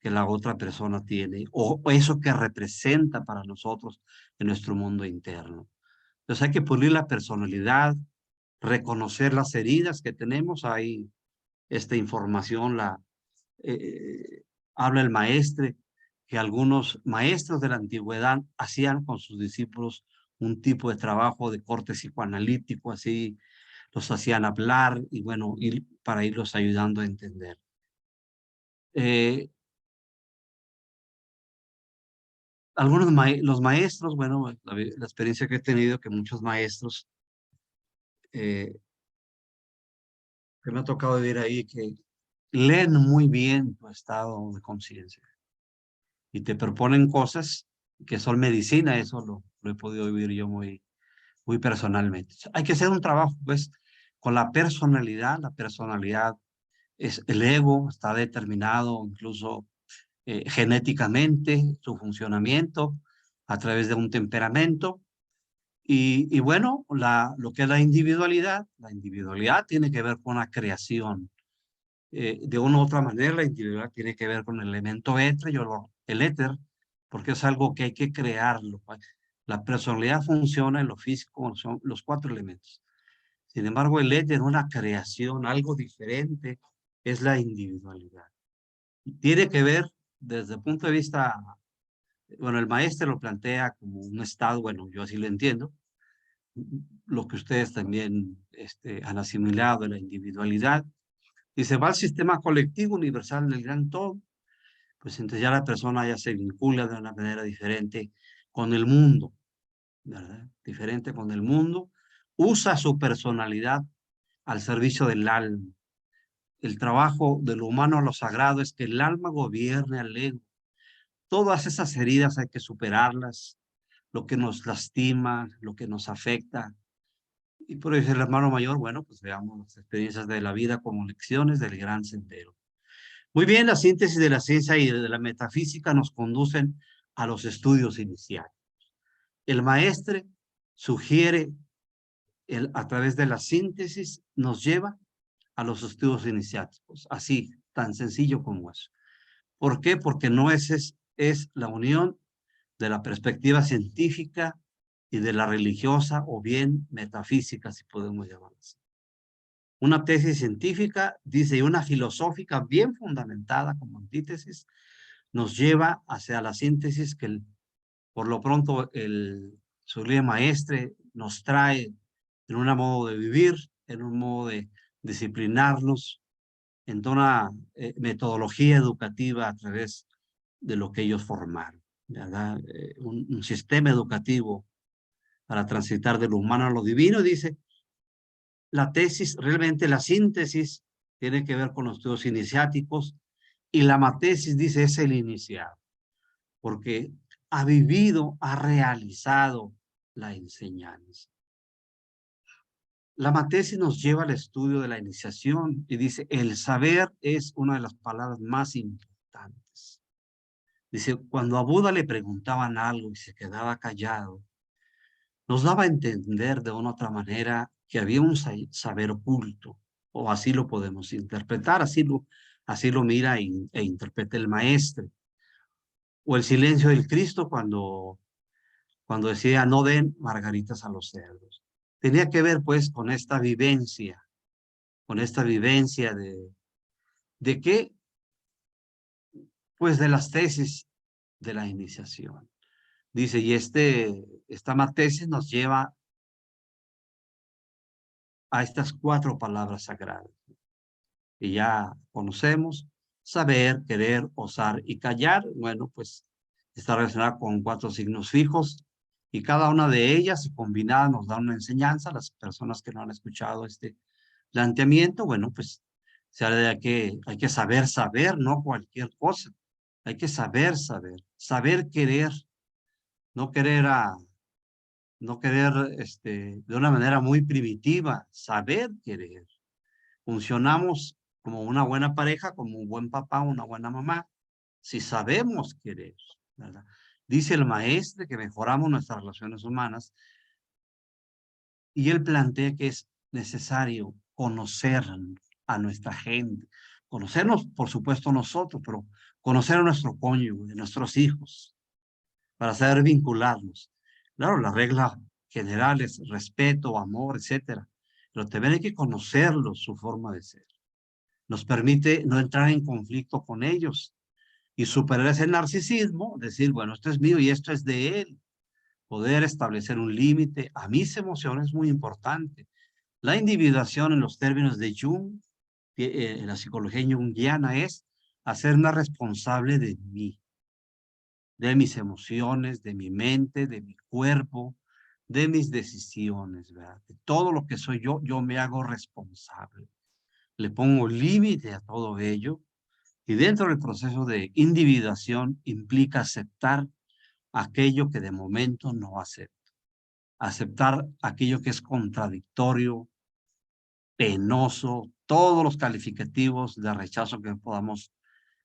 Speaker 2: que la otra persona tiene, o eso que representa para nosotros en nuestro mundo interno. Entonces hay que pulir la personalidad, reconocer las heridas que tenemos. Ahí esta información habla el maestre, que algunos maestros de la antigüedad hacían con sus discípulos un tipo de trabajo de corte psicoanalítico, así los hacían hablar y bueno, para irlos ayudando a entender. Algunos los maestros, bueno, la experiencia que he tenido, que muchos maestros que me ha tocado vivir ahí, que leen muy bien tu estado de conciencia y te proponen cosas que son medicina. Eso lo he podido vivir yo muy personalmente. Hay que hacer un trabajo, pues, con la personalidad. La personalidad es el ego, está determinado incluso genéticamente, su funcionamiento a través de un temperamento. Y bueno, lo que es la individualidad tiene que ver con la creación. De una u otra manera, la individualidad tiene que ver con el elemento éter, el éter, porque es algo que hay que crearlo. La personalidad funciona en lo físico, son los 4 elementos. Sin embargo, el éter, una creación, algo diferente, es la individualidad. Tiene que ver desde el punto de vista, bueno, el maestro lo plantea como un estado, bueno, yo así lo entiendo, lo que ustedes también han asimilado de la individualidad, y se va al sistema colectivo universal del gran todo, pues entonces ya la persona ya se vincula de una manera diferente con el mundo, ¿verdad? Diferente con el mundo, usa su personalidad al servicio del alma. El trabajo de lo humano a lo sagrado es que el alma gobierne al ego. Todas esas heridas hay que superarlas, lo que nos lastima, lo que nos afecta. Y por eso el hermano mayor, bueno, pues veamos las experiencias de la vida como lecciones del gran sendero. Muy bien, la síntesis de la ciencia y de la metafísica nos conducen a los estudios iniciales. El maestre sugiere, a través de la síntesis, nos lleva a los estudios iniciáticos, así, tan sencillo como eso. ¿Por qué? Porque no es la unión de la perspectiva científica y de la religiosa o bien metafísica, si podemos llamarlo así. Una tesis científica, dice, y una filosófica bien fundamentada como antítesis, nos lleva hacia la síntesis que por lo pronto el sublime maestre nos trae en un modo de vivir, en un modo de disciplinarnos, en toda una metodología educativa a través de lo que ellos formaron, ¿verdad? Un sistema educativo para transitar de lo humano a lo divino. Dice, la tesis, realmente la síntesis, tiene que ver con los estudios iniciáticos, y la matesis, dice, es el iniciado, porque ha vivido, ha realizado la enseñanza. La matesis nos lleva al estudio de la iniciación y dice, el saber es una de las palabras más importantes. Dice, cuando a Buda le preguntaban algo y se quedaba callado, nos daba a entender de una u otra manera que había un saber oculto, o así lo podemos interpretar, así lo mira e interpreta el maestro. O el silencio del Cristo cuando decía no den margaritas a los cerdos. Tenía que ver pues con esta vivencia ¿de qué? Pues de las tesis de la iniciación. Dice, y esta tesis nos lleva a estas 4 palabras sagradas. Y ya conocemos, saber, querer, osar y callar. Bueno, pues está relacionada con 4 signos fijos y cada una de ellas combinada nos da una enseñanza. Las personas que no han escuchado este planteamiento, bueno, pues se habla de que hay que saber, no cualquier cosa. Hay que saber querer, no querer de una manera muy primitiva, saber querer. Funcionamos como una buena pareja, como un buen papá, una buena mamá, si sabemos querer, ¿verdad? Dice el maestro que mejoramos nuestras relaciones humanas y él plantea que es necesario conocer a nuestra gente, conocernos, por supuesto, nosotros, pero conocer a nuestro cónyuge, a nuestros hijos, para saber vincularnos. Claro, la regla general es respeto, amor, etcétera, pero también hay que conocerlos, su forma de ser. Nos permite no entrar en conflicto con ellos y superar ese narcisismo, decir, bueno, esto es mío y esto es de él. Poder establecer un límite a mis emociones es muy importante. La individuación en los términos de Jung, en la psicología junguiana, es hacerme responsable de mí, de mis emociones, de mi mente, de mi cuerpo, de mis decisiones, ¿verdad? De todo lo que soy yo, yo me hago responsable. Le pongo límite a todo ello y dentro del proceso de individuación implica aceptar aquello que de momento no acepto. Aceptar aquello que es contradictorio, penoso, todos los calificativos de rechazo que podamos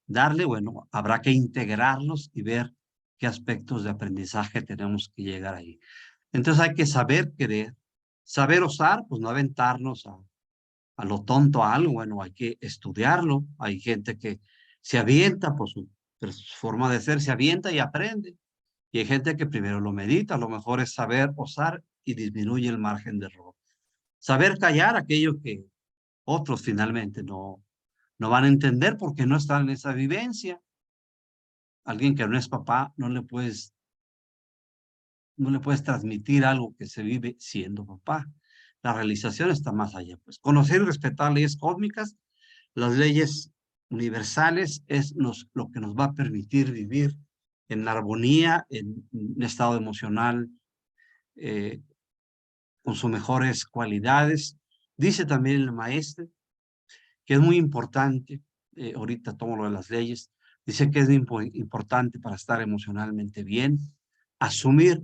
Speaker 2: darle, bueno, habrá que integrarlos y ver qué aspectos de aprendizaje tenemos que llegar ahí. Entonces hay que saber querer, saber osar, pues no aventarnos a lo tonto a algo, bueno, hay que estudiarlo. Hay gente que se avienta por su forma de ser, se avienta y aprende. Y hay gente que primero lo medita, lo mejor es saber osar y disminuye el margen de error. Saber callar aquello que otros finalmente no van a entender porque no están en esa vivencia. Alguien que no es papá, no le puedes transmitir algo que se vive siendo papá. La realización está más allá, pues. Conocer y respetar leyes cósmicas, las leyes universales, es lo que nos va a permitir vivir en armonía, en un estado emocional eh, con sus mejores cualidades. Dice también el maestro que es muy importante, ahorita tomo lo de las leyes, dice que es importante para estar emocionalmente bien, asumir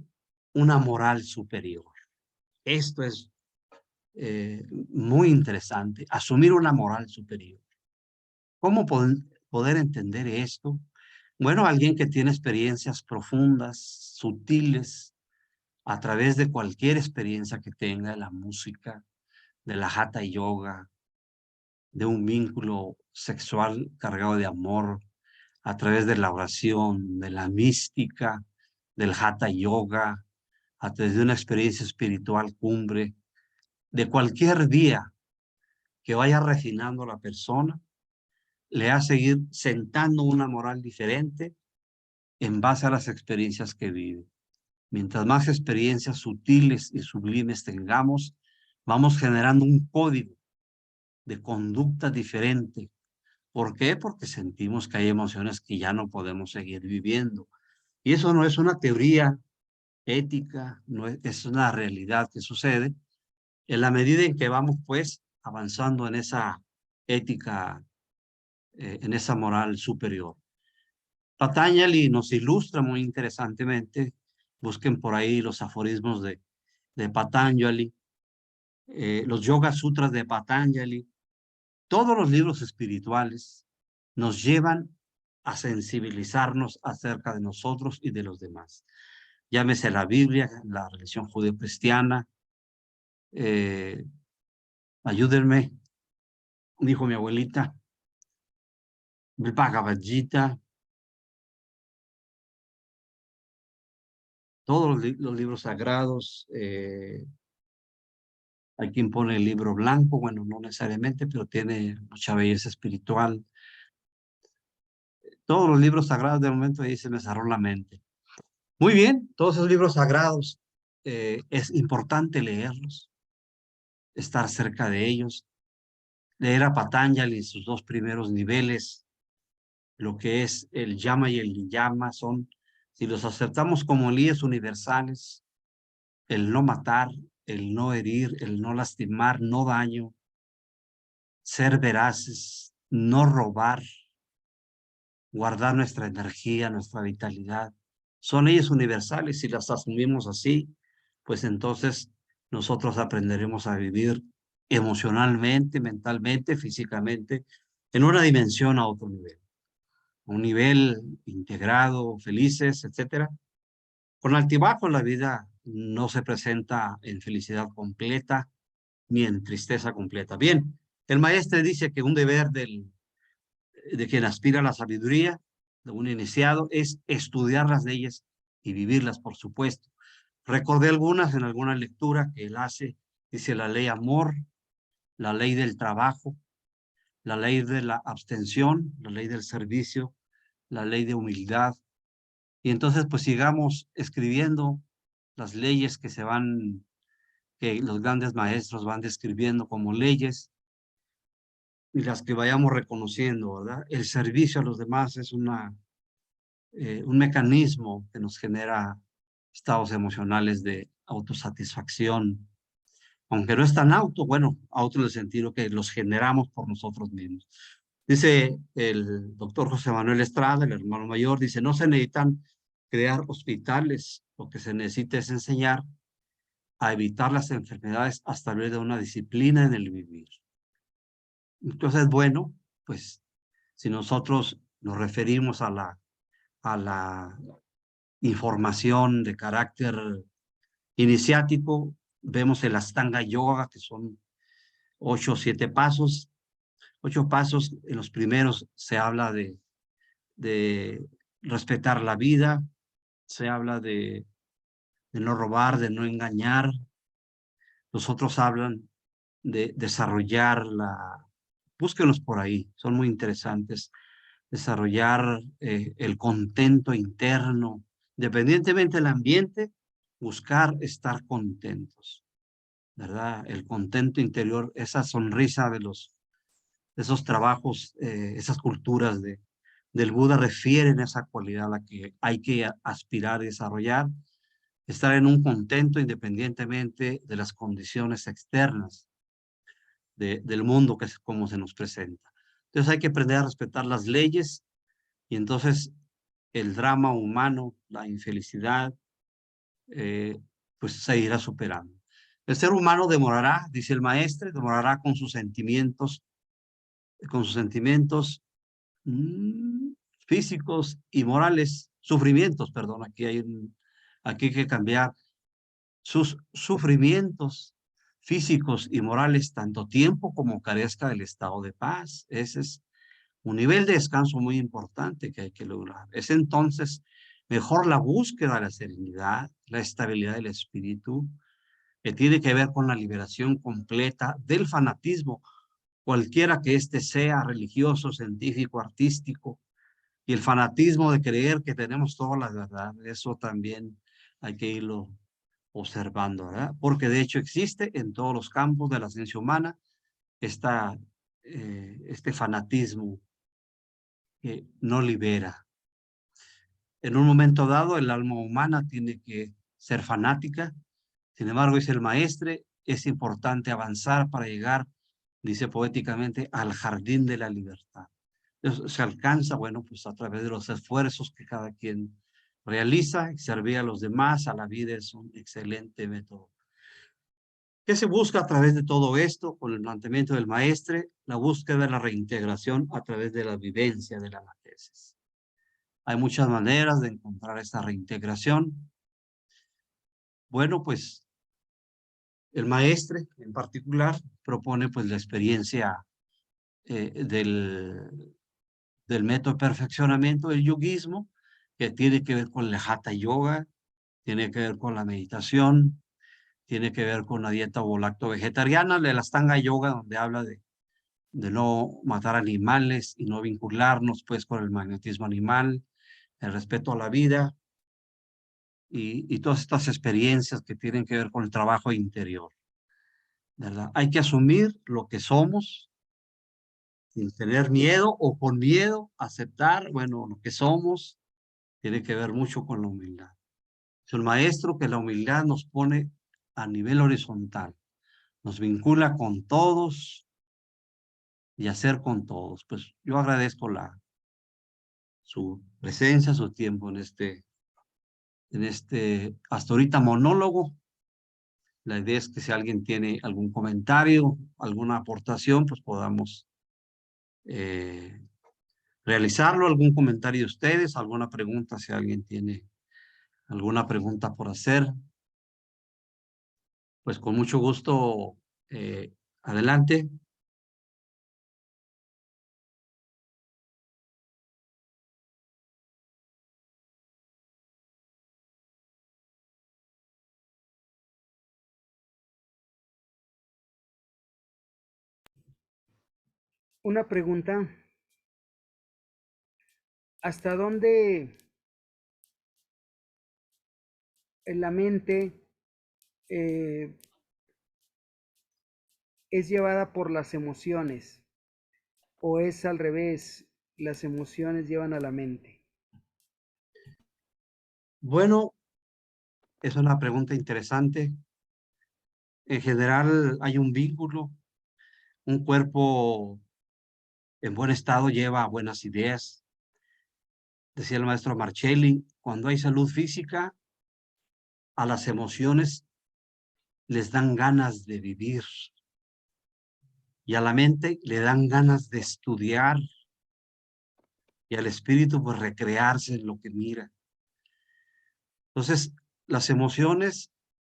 Speaker 2: una moral superior. Esto es muy interesante, asumir una moral superior. ¿Cómo poder entender esto? Bueno, alguien que tiene experiencias profundas, sutiles, a través de cualquier experiencia que tenga, de la música, de la hatha yoga, de un vínculo sexual cargado de amor, a través de la oración, de la mística, del hatha yoga, a través de una experiencia espiritual cumbre, de cualquier día que vaya refinando a la persona, le hace seguir sentando una moral diferente en base a las experiencias que vive. Mientras más experiencias sutiles y sublimes tengamos, vamos generando un código de conducta diferente. ¿Por qué? Porque sentimos que hay emociones que ya no podemos seguir viviendo. Y eso no es una teoría ética, no es una realidad que sucede en la medida en que vamos pues avanzando en esa ética, en esa moral superior. Patanjali nos ilustra muy interesantemente, busquen por ahí los aforismos de Patanjali, los Yoga Sutras de Patanjali, todos los libros espirituales nos llevan a sensibilizarnos acerca de nosotros y de los demás. llámese la Biblia, la religión judeocristiana. Ayúdenme, dijo mi abuelita, el Bhagavad Gita, todos los libros sagrados. Hay quien pone el libro blanco, bueno, no necesariamente, pero tiene mucha belleza espiritual. Todos los libros sagrados de momento ahí se me cerró la mente. Muy bien, todos esos libros sagrados, es importante leerlos, estar cerca de ellos, leer a Patanjali en sus dos primeros niveles, lo que es el Yama y el Niyama, son, si los aceptamos como leyes universales, el no matar, el no herir, el no lastimar, no daño, ser veraces, no robar, guardar nuestra energía, nuestra vitalidad. Son leyes universales. Si las asumimos así, pues entonces nosotros aprenderemos a vivir emocionalmente, mentalmente, físicamente, en una dimensión a otro nivel. Un nivel integrado, felices, etcétera. Con altibajos la vida no se presenta en felicidad completa ni en tristeza completa. Bien, el maestro dice que un deber de quien aspira a la sabiduría, de un iniciado, es estudiar las leyes y vivirlas, por supuesto. Recordé algunas en alguna lectura que él hace. Dice la ley amor, la ley del trabajo, la ley de la abstención, la ley del servicio, la ley de humildad. Y entonces pues sigamos escribiendo las leyes que los grandes maestros van describiendo como leyes, y las que vayamos reconociendo, ¿verdad? El servicio a los demás es un mecanismo que nos genera estados emocionales de autosatisfacción, aunque no es tan bueno, auto en el sentido que los generamos por nosotros mismos. Dice el doctor José Manuel Estrada, el hermano mayor, dice, no se necesitan crear hospitales, lo que se necesita es enseñar a evitar las enfermedades hasta través de una disciplina en el vivir. Entonces, bueno, pues si nosotros nos referimos a la información de carácter iniciático, vemos el Astanga Yoga, que son 8 o 7 pasos. 8 pasos, en los primeros se habla de respetar la vida, se habla de no robar, de no engañar. Los otros hablan de desarrollar búsquenlos por ahí, son muy interesantes. Desarrollar el contento interno, independientemente del ambiente, buscar estar contentos, ¿verdad? El contento interior, esa sonrisa de esos trabajos, esas culturas del Buda refieren a esa cualidad a la que hay que aspirar y desarrollar, estar en un contento independientemente de las condiciones externas del mundo que es como se nos presenta. Entonces hay que aprender a respetar las leyes y entonces el drama humano, la infelicidad, pues se irá superando. El ser humano demorará, dice el maestro, demorará con sus sentimientos físicos y morales, sufrimientos, perdón, aquí hay que cambiar sus sufrimientos físicos y morales tanto tiempo como carezca del estado de paz. Ese es un nivel de descanso muy importante que hay que lograr. Es entonces mejor la búsqueda de la serenidad, la estabilidad del espíritu, que tiene que ver con la liberación completa del fanatismo, cualquiera que éste sea, religioso, científico, artístico, y el fanatismo de creer que tenemos toda la verdad. Eso también hay que irlo observando, ¿verdad? Porque de hecho existe en todos los campos de la ciencia humana este fanatismo que no libera. En un momento dado, el alma humana tiene que ser fanática. Sin embargo, dice el maestre, es importante avanzar para llegar, dice poéticamente, al jardín de la libertad. Eso se alcanza, bueno, pues a través de los esfuerzos que cada quien realiza, servir a los demás, a la vida es un excelente método. ¿Qué se busca a través de todo esto? Con el planteamiento del maestre, la búsqueda de la reintegración a través de la vivencia de la matesis. Hay muchas maneras de encontrar esta reintegración. Bueno, pues el maestre en particular propone pues la experiencia del método de perfeccionamiento del yoguismo, que tiene que ver con el Hatha Yoga, tiene que ver con la meditación, tiene que ver con la dieta volacto-vegetariana, de la Astanga Yoga, donde habla de no matar animales y no vincularnos pues con el magnetismo animal, el respeto a la vida y todas estas experiencias que tienen que ver con el trabajo interior, ¿verdad? Hay que asumir lo que somos sin tener miedo o con miedo, aceptar, bueno, lo que somos tiene que ver mucho con la humildad. Es un maestro que la humildad nos pone a nivel horizontal, nos vincula con todos y hacer con todos. Pues yo agradezco su presencia, su tiempo en este hasta ahorita monólogo. La idea es que si alguien tiene algún comentario, alguna aportación, pues podamos eh, realizarlo, algún comentario de ustedes, alguna pregunta, si alguien tiene alguna pregunta por hacer, pues con mucho gusto, adelante.
Speaker 1: Una pregunta, ¿hasta dónde en la mente eh, es llevada por las emociones o es al revés, las emociones llevan a la mente?
Speaker 2: Bueno, es una pregunta interesante. En general hay un vínculo, un cuerpo en buen estado lleva buenas ideas. Decía el maestro Marcelli, cuando hay salud física, a las emociones les dan ganas de vivir y a la mente le dan ganas de estudiar y al espíritu pues recrearse en lo que mira. Entonces, las emociones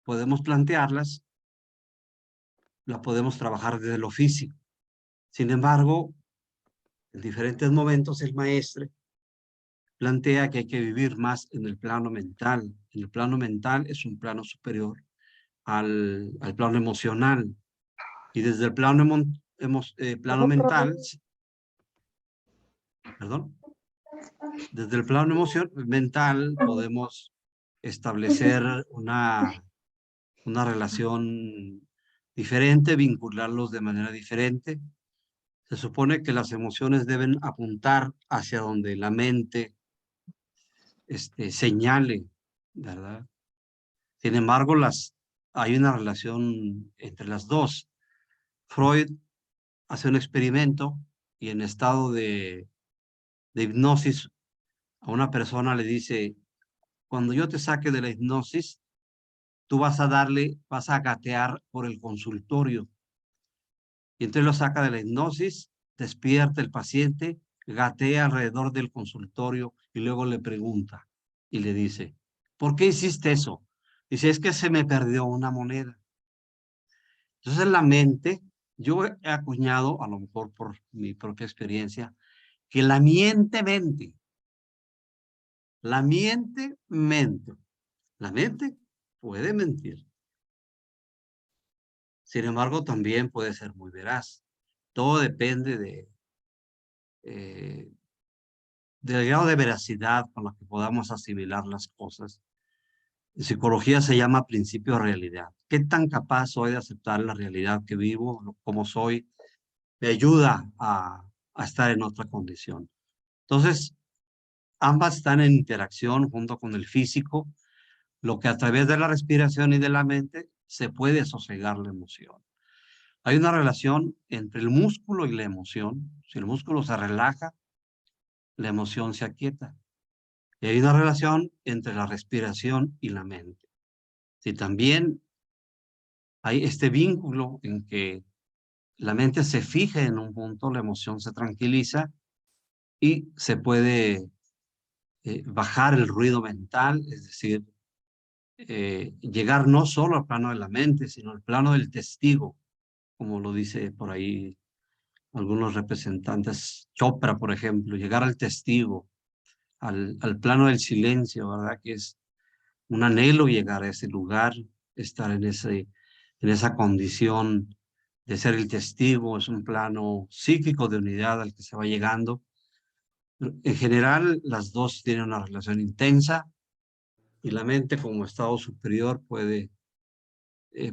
Speaker 2: podemos plantearlas, las podemos trabajar desde lo físico. Sin embargo, en diferentes momentos el maestro plantea que hay que vivir más en el plano mental. El plano mental es un plano superior al plano emocional. Y desde el plano, plano mental, perdón, desde el plano mental podemos establecer una relación diferente, vincularlos de manera diferente. Se supone que las emociones deben apuntar hacia donde la mente señale, ¿verdad? Sin embargo, hay una relación entre las dos. Freud hace un experimento y en estado de hipnosis a una persona le dice, cuando yo te saque de la hipnosis, tú vas a gatear por el consultorio. Y entonces lo saca de la hipnosis, despierta el paciente, gatea alrededor del consultorio y luego le pregunta y le dice, ¿por qué hiciste eso? Dice, es que se me perdió una moneda. Entonces la mente, yo he acuñado, a lo mejor por mi propia experiencia, que la mente puede mentir. Sin embargo, también puede ser muy veraz. Todo depende eh, del grado de veracidad con la que podamos asimilar las cosas. En psicología se llama principio de realidad. ¿Qué tan capaz soy de aceptar la realidad que vivo, como soy? Me ayuda a estar en otra condición. Entonces, ambas están en interacción junto con el físico, lo que a través de la respiración y de la mente se puede sosegar la emoción. Hay una relación entre el músculo y la emoción. Si el músculo se relaja, la emoción se aquieta. Y hay una relación entre la respiración y la mente. Si también hay este vínculo en que la mente se fija en un punto, la emoción se tranquiliza y se puede bajar el ruido mental, es decir, llegar no solo al plano de la mente, sino al plano del testigo, como lo dice por ahí algunos representantes, Chopra, por ejemplo, llegar al testigo, al plano del silencio, ¿verdad? Que es un anhelo llegar a ese lugar, estar en esa condición de ser el testigo, es un plano psíquico de unidad al que se va llegando. En general, las dos tienen una relación intensa y la mente como estado superior puede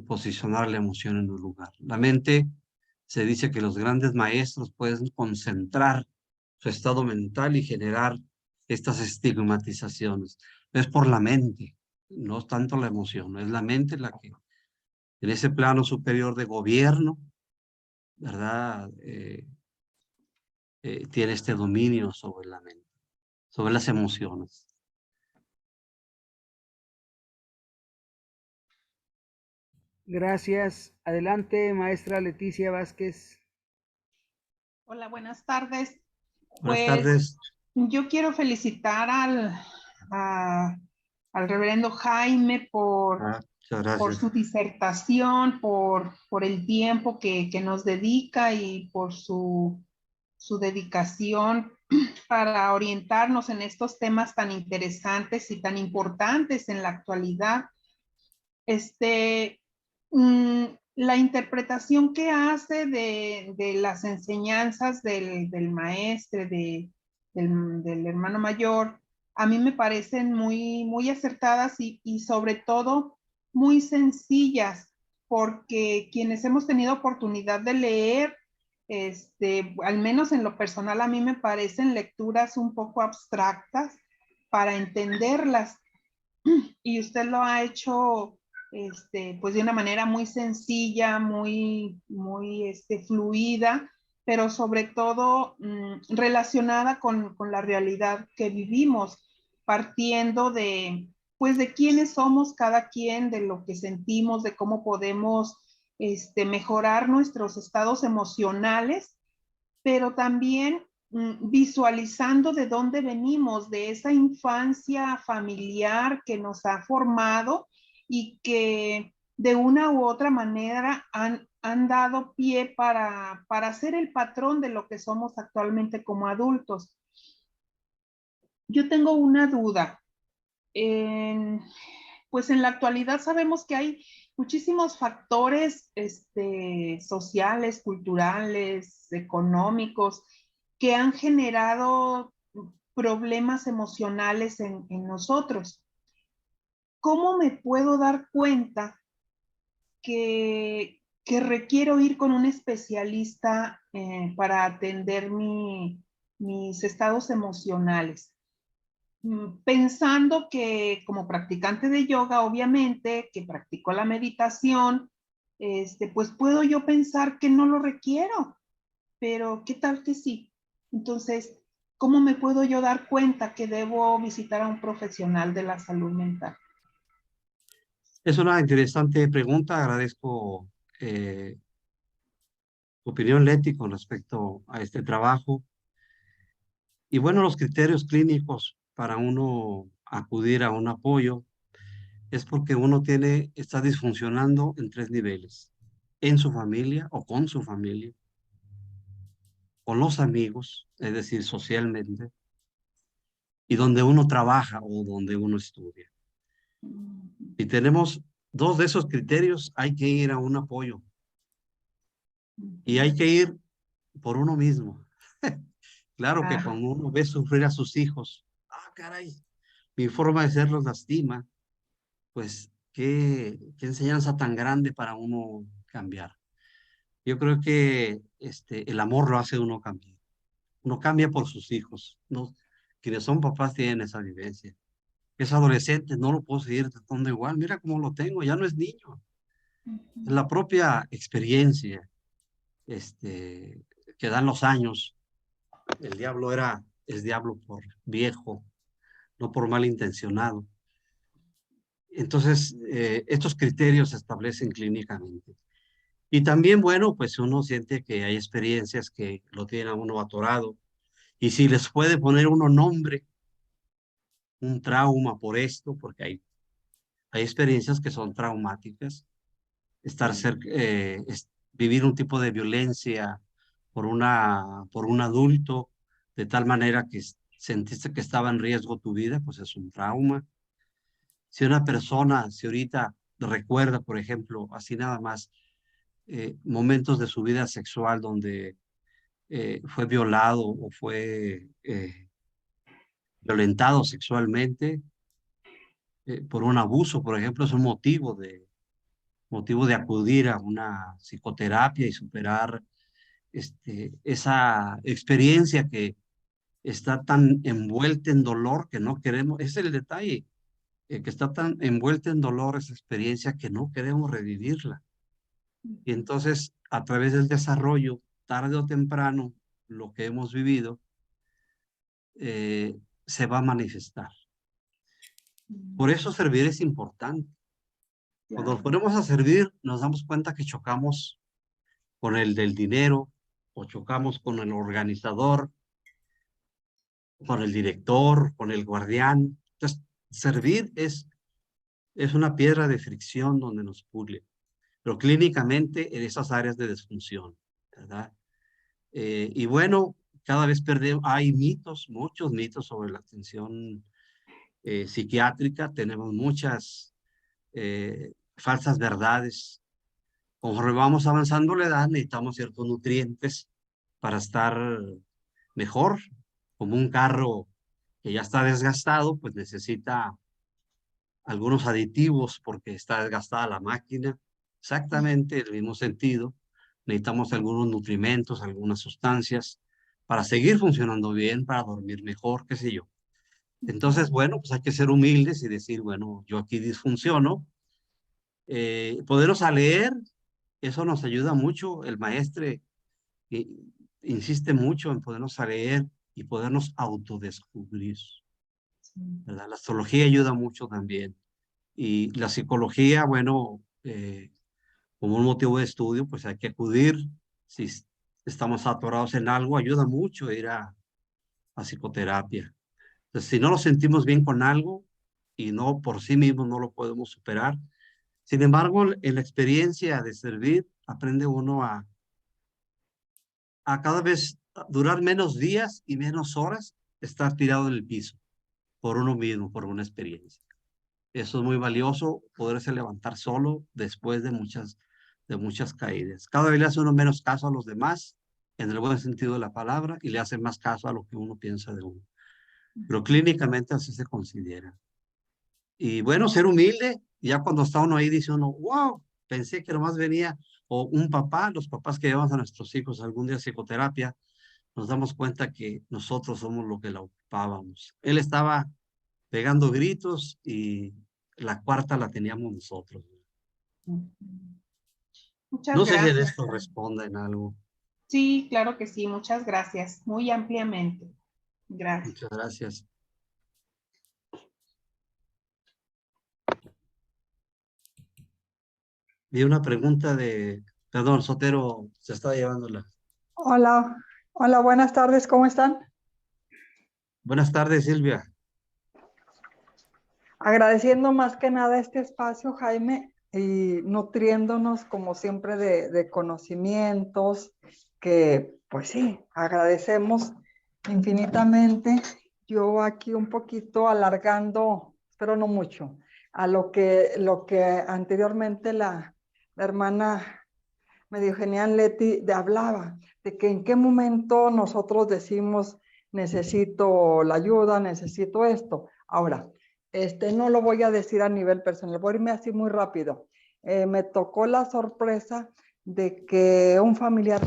Speaker 2: posicionar la emoción en un lugar. La mente, se dice que los grandes maestros pueden concentrar su estado mental y generar estas estigmatizaciones. Es por la mente, no es tanto la emoción, es la mente la que en ese plano superior de gobierno, ¿verdad? Tiene este dominio sobre la mente, sobre las emociones.
Speaker 1: Gracias. Adelante, maestra Leticia Vázquez.
Speaker 3: Hola, buenas tardes.
Speaker 2: Buenas
Speaker 3: Pues
Speaker 2: tardes.
Speaker 3: yo quiero felicitar al reverendo Jaime
Speaker 2: Muchas
Speaker 3: por
Speaker 2: gracias.
Speaker 3: su disertación, por el tiempo que nos dedica y por su dedicación para orientarnos en estos temas tan interesantes y tan importantes en la actualidad. La interpretación que hace de las enseñanzas del maestro, del hermano mayor, a mí me parecen muy acertadas y sobre todo muy sencillas, porque quienes hemos tenido oportunidad de leer, al menos en lo personal, a mí me parecen lecturas un poco abstractas para entenderlas, y usted lo ha hecho pues de una manera muy sencilla, muy fluida, pero sobre todo relacionada con la realidad que vivimos, partiendo pues de quiénes somos cada quien, de lo que sentimos, de cómo podemos mejorar nuestros estados emocionales, pero también visualizando de dónde venimos, de esa infancia familiar que nos ha formado y que de una u otra manera han dado pie para ser el patrón de lo que somos actualmente como adultos. Yo tengo una duda. Pues en la actualidad sabemos que hay muchísimos factores sociales, culturales, económicos, que han generado problemas emocionales en nosotros. ¿Cómo me puedo dar cuenta que requiero ir con un especialista para atender mis estados emocionales? Pensando que como practicante de yoga, obviamente, que practico la meditación, pues puedo yo pensar que no lo requiero, pero ¿qué tal que sí? Entonces, ¿cómo me puedo yo dar cuenta que debo visitar a un profesional de la salud mental?
Speaker 2: Es una interesante pregunta. Agradezco tu opinión, Leti, con respecto a este trabajo. Y bueno, los criterios clínicos para uno acudir a un apoyo es porque uno está disfuncionando en 3 niveles: en su familia o con su familia, con los amigos, es decir, socialmente, y donde uno trabaja o donde uno estudia. Si tenemos 2 de esos criterios, hay que ir a un apoyo y hay que ir por uno mismo. Claro que
Speaker 3: Ajá.
Speaker 2: cuando uno ve sufrir a sus hijos, caray, mi forma de ser los lastima, pues qué enseñanza tan grande para uno cambiar. Yo creo que el amor lo hace uno cambiar. Uno cambia por sus hijos, ¿no? Quienes son papás tienen esa vivencia. Es adolescente, no lo puedo seguir tratando igual. Mira cómo lo tengo, ya no es niño. Es la propia experiencia que dan los años. El diablo es diablo por viejo, no por malintencionado. Entonces, estos criterios se establecen clínicamente. Y también, bueno, pues uno siente que hay experiencias que lo tienen a uno atorado. Y si les puede poner uno nombre, un trauma por esto, porque hay Hay experiencias que son traumáticas. Vivir un tipo de violencia por un adulto, de tal manera que sentiste que estaba en riesgo tu vida, pues es un trauma. Si una persona, si ahorita recuerda, por ejemplo, así nada más, momentos de su vida sexual donde fue violado o fue violentado sexualmente por un abuso, por ejemplo, es un motivo de acudir a una psicoterapia y superar esa experiencia que está tan envuelta en dolor que no queremos, ese es el detalle, que está tan envuelta en dolor esa experiencia que no queremos revivirla. Y entonces, a través del desarrollo, tarde o temprano, lo que hemos vivido se va a manifestar. Por eso servir es importante. Cuando nos ponemos a servir, nos damos cuenta que chocamos con el del dinero o chocamos con el organizador, con el director, con el guardián. Entonces, servir es una piedra de fricción donde nos pule, pero clínicamente en esas áreas de disfunción, ¿verdad? Y bueno, cada vez perdemos, hay mitos, muchos mitos sobre la atención psiquiátrica, tenemos muchas falsas verdades. Conforme vamos avanzando la edad, necesitamos ciertos nutrientes para estar mejor, como un carro que ya está desgastado, pues necesita algunos aditivos porque está desgastada la máquina. Exactamente en el mismo sentido, necesitamos algunos nutrimentos, algunas sustancias para seguir funcionando bien, para dormir mejor, qué sé yo. Entonces, bueno, pues hay que ser humildes y decir, bueno, yo aquí disfunciono. Podernos a leer, eso nos ayuda mucho. El maestro insiste mucho en podernos a leer y podernos autodescubrir, ¿verdad? La astrología ayuda mucho también. Y la psicología, bueno, como un motivo de estudio, pues hay que acudir. Si estamos atorados en algo, ayuda mucho ir a psicoterapia. Entonces, si no nos sentimos bien con algo y no por sí mismos no lo podemos superar, sin embargo, en la experiencia de servir, aprende uno a cada vez durar menos días y menos horas, estar tirado en el piso por uno mismo, por una experiencia. Eso es muy valioso, poderse levantar solo después de muchas caídas. Cada vez le hace uno menos caso a los demás, en el buen sentido de la palabra, y le hace más caso a lo que uno piensa de uno. Pero clínicamente así se considera. Y bueno, ser humilde, ya cuando está uno ahí dice uno, wow, pensé que nomás venía, o un papá, los papás que llevamos a nuestros hijos algún día a psicoterapia, nos damos cuenta que nosotros somos lo que la ocupábamos. Él estaba pegando gritos y la cuarta la teníamos nosotros.
Speaker 3: Muchas
Speaker 2: No sé si de
Speaker 3: gracias.
Speaker 2: esto responda en algo.
Speaker 3: Sí, claro que sí, muchas gracias, muy ampliamente. Gracias.
Speaker 2: Muchas gracias. Vi una pregunta perdón, Sotero, se está llevándola.
Speaker 4: Hola, hola, buenas tardes, ¿cómo están?
Speaker 2: Buenas tardes, Silvia.
Speaker 4: Agradeciendo más que nada este espacio, Jaime, y nutriéndonos como siempre de conocimientos que, pues sí, agradecemos infinitamente. Yo aquí un poquito alargando, pero no mucho, a lo que anteriormente la hermana medio genial Leti hablaba, de que en qué momento nosotros decimos necesito la ayuda, necesito esto. Ahora, no lo voy a decir a nivel personal, voy a irme así muy rápido. Me tocó la sorpresa de que un familiar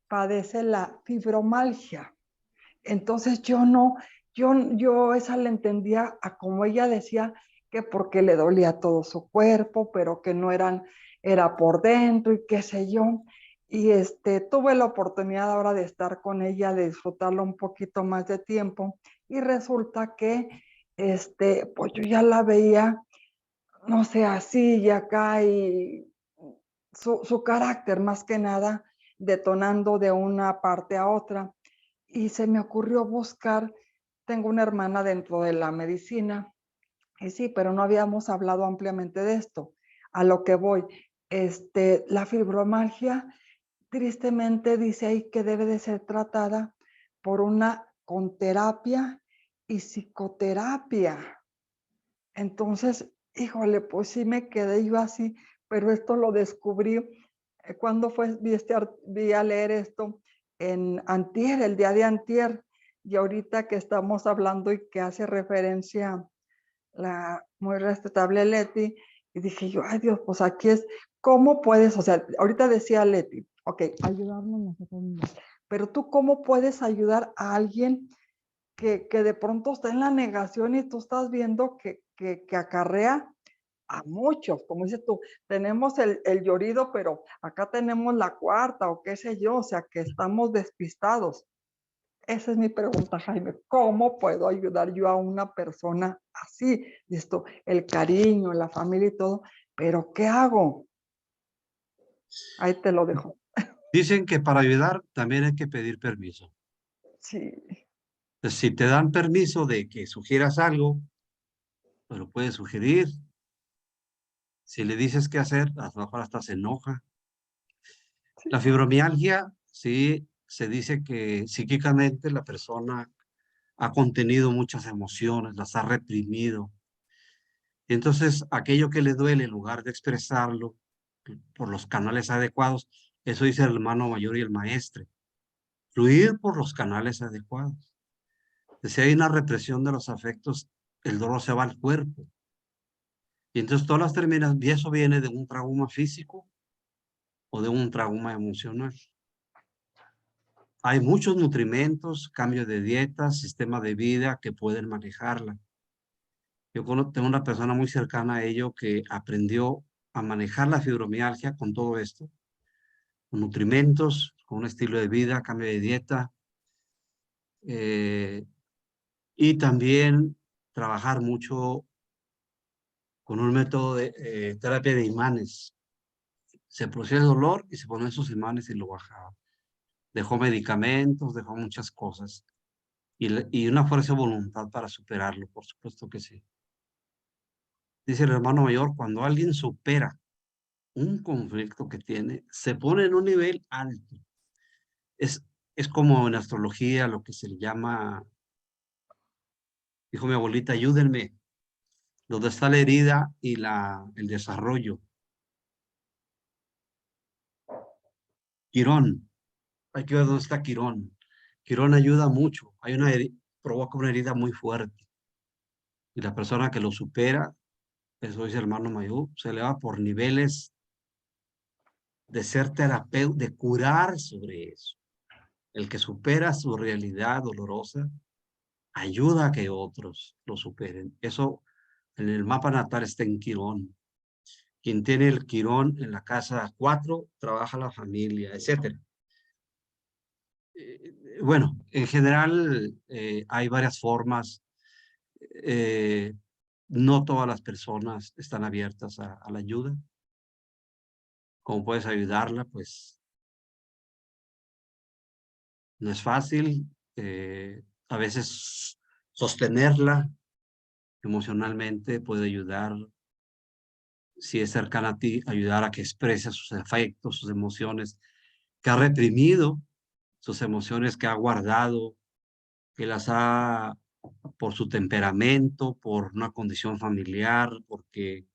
Speaker 4: padece la fibromialgia. Entonces yo esa la entendía a como ella decía que porque le dolía todo su cuerpo, pero que no era por dentro y qué sé yo. Y tuve la oportunidad ahora de estar con ella, de disfrutarlo un poquito más de tiempo y resulta que pues yo ya la veía, no sé, así y acá y su carácter más que nada detonando de una parte a otra. Y se me ocurrió buscar, tengo una hermana dentro de la medicina Y sí, pero no habíamos hablado ampliamente de esto. A lo que voy, la fibromialgia tristemente dice ahí que debe de ser tratada con terapia y psicoterapia. Entonces, híjole, pues sí me quedé yo así, pero esto lo descubrí cuando vi a leer esto en antier, el día de antier, y ahorita que estamos hablando y que hace referencia la muy respetable Leti, y dije yo, ay Dios, pues aquí es, ¿cómo puedes? O sea, ahorita decía Leti, ok, ayudarnos nosotros mismos, pero tú cómo puedes ayudar a alguien que de pronto está en la negación y tú estás viendo que acarrea a muchos, como dices tú, tenemos el llorido, pero acá tenemos la cuarta o qué sé yo, o sea que estamos despistados. Esa es mi pregunta, Jaime. ¿Cómo puedo ayudar yo a una persona así? Esto, el cariño, la familia y todo, pero ¿qué hago? Ahí te lo dejo.
Speaker 2: Dicen que para ayudar también hay que pedir permiso.
Speaker 4: Sí.
Speaker 2: Entonces, si te dan permiso de que sugieras algo, pues lo puedes sugerir. Si le dices qué hacer, a lo mejor hasta se enoja. La fibromialgia, sí, se dice que psíquicamente la persona ha contenido muchas emociones, las ha reprimido. Y entonces, aquello que le duele, en lugar de expresarlo por los canales adecuados, eso dice el hermano mayor y el maestre, fluir por los canales adecuados. Si hay una represión de los afectos, el dolor se va al cuerpo. Y entonces todas las terminan, y eso viene de un trauma físico o de un trauma emocional. Hay muchos nutrimentos, cambio de dieta, sistema de vida que pueden manejarla. Yo tengo una persona muy cercana a ello que aprendió a manejar la fibromialgia con todo esto, con nutrimentos, con un estilo de vida, cambio de dieta, y también trabajar mucho con un método de terapia de imanes. Se producía el dolor y se ponían esos imanes y lo bajaba. Dejó medicamentos, dejó muchas cosas. Y una fuerza de voluntad para superarlo, por supuesto que sí. Dice el hermano mayor, cuando alguien supera un conflicto que tiene, se pone en un nivel alto. Es como en astrología lo que se le llama, dijo mi abuelita, ayúdenme, donde está la herida y el desarrollo. Quirón, hay que ver dónde está Quirón. Quirón ayuda mucho, provoca una herida muy fuerte. Y la persona que lo supera, eso dice el hermano mayor, se eleva por niveles de ser terapeuta, de curar sobre eso. El que supera su realidad dolorosa, ayuda a que otros lo superen. Eso en el mapa natal está en Quirón. Quien tiene el Quirón en la casa 4, trabaja la familia, etc. Bueno, en general hay varias formas. No todas las personas están abiertas a la ayuda. ¿Cómo puedes ayudarla? Pues no es fácil. A veces sostenerla emocionalmente puede ayudar. Si es cercana a ti, ayudar a que exprese sus afectos, sus emociones, que ha reprimido, sus emociones que ha guardado, que las ha, por su temperamento, por una condición familiar, porque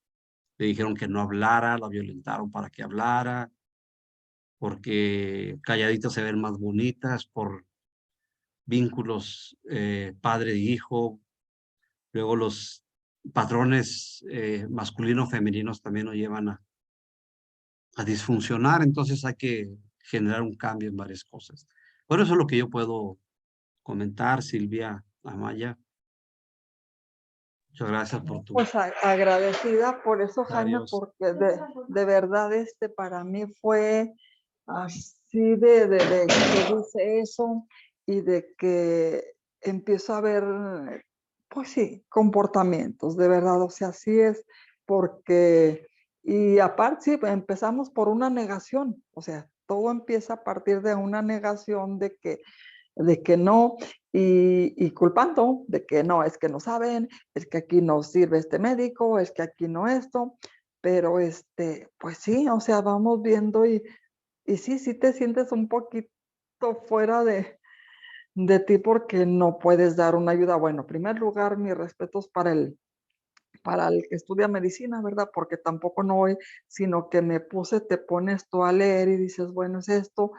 Speaker 2: le dijeron que no hablara, la violentaron para que hablara, porque calladitas se ven más bonitas, por vínculos padre-hijo, luego los patrones masculinos-femeninos también nos llevan a disfuncionar, entonces hay que generar un cambio en varias cosas. Bueno, eso es lo que yo puedo comentar, Silvia Amaya. Muchas gracias por tu
Speaker 4: Pues agradecida por eso, Jaime,
Speaker 2: comentarios.
Speaker 4: porque de verdad para mí fue así de que dice eso y de que empiezo a ver, pues sí, comportamientos, de verdad, o sea, así es, porque, y aparte, sí, empezamos por una negación, o sea, todo empieza a partir de una negación de que de que no, y culpando de que no, es que no saben, es que aquí no sirve este médico, es que aquí no esto, pero pues sí, o sea, vamos viendo y sí te sientes un poquito fuera de ti porque no puedes dar una ayuda. Bueno, en primer lugar, mis respetos para el que estudia medicina, ¿verdad? Porque tampoco no voy, sino que te pones tú a leer y dices, bueno, es esto,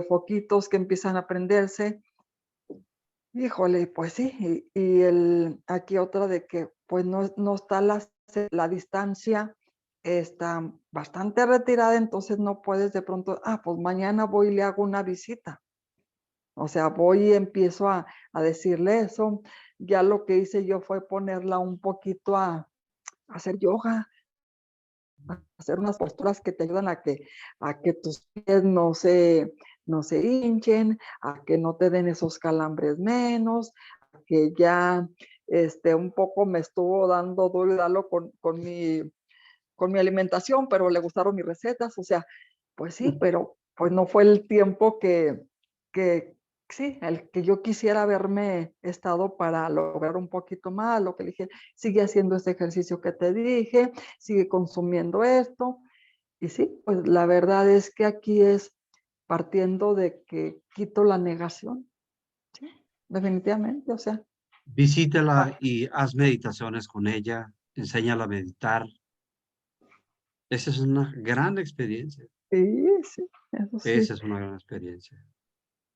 Speaker 4: foquitos que empiezan a prenderse. Híjole, pues sí, aquí otra de que pues no está la distancia, está bastante retirada, entonces no puedes de pronto, pues mañana voy y le hago una visita. O sea, voy y empiezo a decirle eso. Ya lo que hice yo fue ponerla un poquito a hacer yoga, a hacer unas posturas que te ayudan a que tus pies no se hinchen, a que no te den esos calambres menos, a que ya un poco me estuvo dando duro y dalo con mi alimentación, pero le gustaron mis recetas, o sea, pues sí, pero pues no fue el tiempo que sí, el que yo quisiera haberme estado para lograr un poquito más, lo que le dije, sigue haciendo este ejercicio que te dije, sigue consumiendo esto, y sí, pues la verdad es que aquí es partiendo de que quito la negación, sí, definitivamente, o sea.
Speaker 2: Visítala y haz meditaciones con ella, enséñala a meditar. Esa es una gran experiencia.
Speaker 4: Sí, eso sí.
Speaker 2: Esa es una gran experiencia.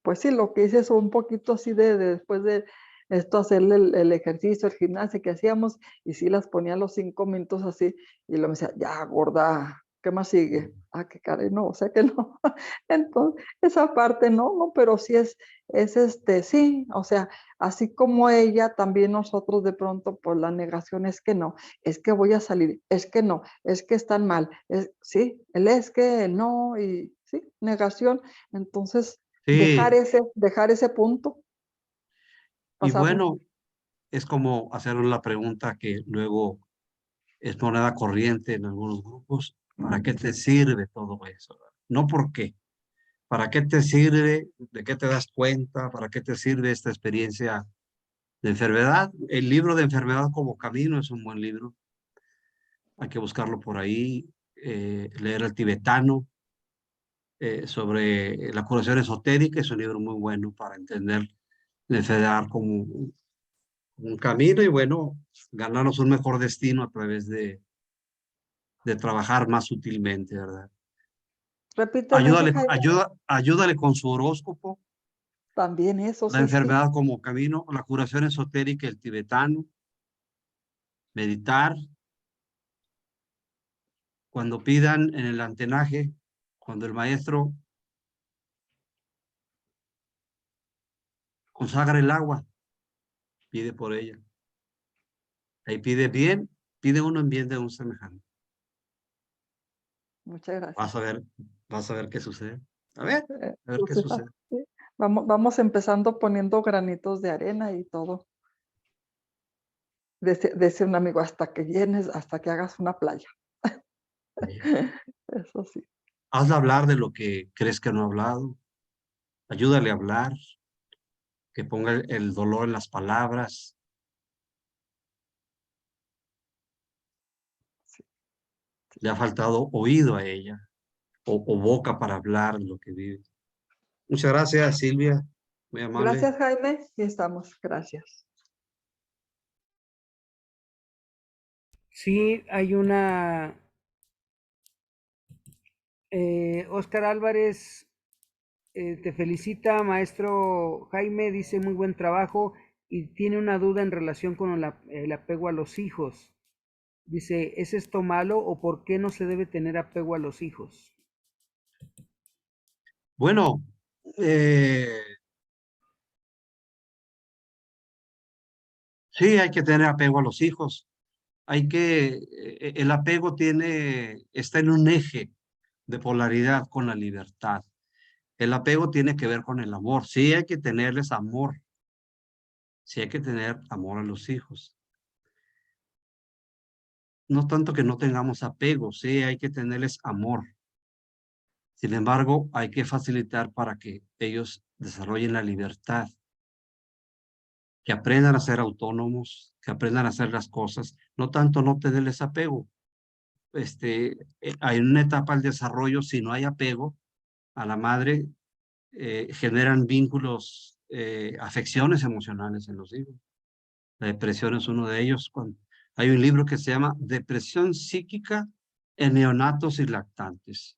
Speaker 4: Pues sí, lo que hice es un poquito así después de esto, hacerle el ejercicio, el gimnasio que hacíamos, y sí las ponía a los 5 minutos así, y luego me decía, ya, gorda, ¿qué más sigue? Qué caray, no, o sea que no. Entonces, esa parte no, pero sí sí, o sea, así como ella, también nosotros de pronto, pues la negación es que no, es que voy a salir, es que no, es que están mal, sí, el es que, el no, y sí, negación, entonces dejar
Speaker 2: Sí,
Speaker 4: ese punto,
Speaker 2: y
Speaker 4: pasarlo.
Speaker 2: bueno, es como hacer la pregunta que luego es moneda corriente en algunos grupos. ¿Para qué te sirve todo eso? No por qué. ¿Para qué te sirve? ¿De qué te das cuenta? ¿Para qué te sirve esta experiencia de enfermedad? El libro de Enfermedad como Camino es un buen libro. Hay que buscarlo por ahí. Leer el tibetano sobre la curación esotérica es un libro muy bueno para entender la enfermedad como un camino y bueno, ganarnos un mejor destino a través de trabajar más sutilmente, ¿verdad?
Speaker 4: Repíteme ese, Jaime,
Speaker 2: Ayúdale con su horóscopo,
Speaker 4: también eso,
Speaker 2: la
Speaker 4: sí, sí.
Speaker 2: enfermedad como camino, la curación esotérica, el tibetano, meditar, cuando pidan en el antenaje, cuando el maestro consagra el agua, pide por ella. Ahí pide bien, pide uno en bien de un semejante.
Speaker 4: Muchas
Speaker 2: Vas
Speaker 4: gracias.
Speaker 2: a ver, vas a ver qué sucede. A ver qué
Speaker 4: Entonces,
Speaker 2: sucede.
Speaker 4: sí, vamos empezando poniendo granitos de arena y todo. Dice un amigo, hasta que llenes, hasta que hagas una playa. Eso sí.
Speaker 2: Hazle hablar de lo que crees que no ha hablado. Ayúdale a hablar, que ponga el dolor en las palabras.
Speaker 4: Sí.
Speaker 2: Le ha faltado oído a ella o boca para hablar de lo que vive. Muchas gracias, Silvia. Muy amable.
Speaker 4: Gracias, Jaime, y estamos. Gracias.
Speaker 1: Sí, hay una... Oscar Álvarez te felicita, maestro Jaime, dice muy buen trabajo y tiene una duda en relación con el apego a los hijos. Dice, ¿es esto malo o por qué no se debe tener apego a los hijos?
Speaker 2: Bueno, sí, hay que tener apego a los hijos. El apego está en un eje de polaridad con la libertad. El apego tiene que ver con el amor. Sí hay que tenerles amor. Sí hay que tener amor a los hijos. No tanto que no tengamos apego, sí hay que tenerles amor. Sin embargo, hay que facilitar para que ellos desarrollen la libertad, que aprendan a ser autónomos, que aprendan a hacer las cosas, no tanto no tenerles apego. Hay una etapa del desarrollo, si no hay apego a la madre, generan vínculos, afecciones emocionales en los hijos. La depresión es uno de ellos. Hay un libro que se llama Depresión psíquica en neonatos y lactantes.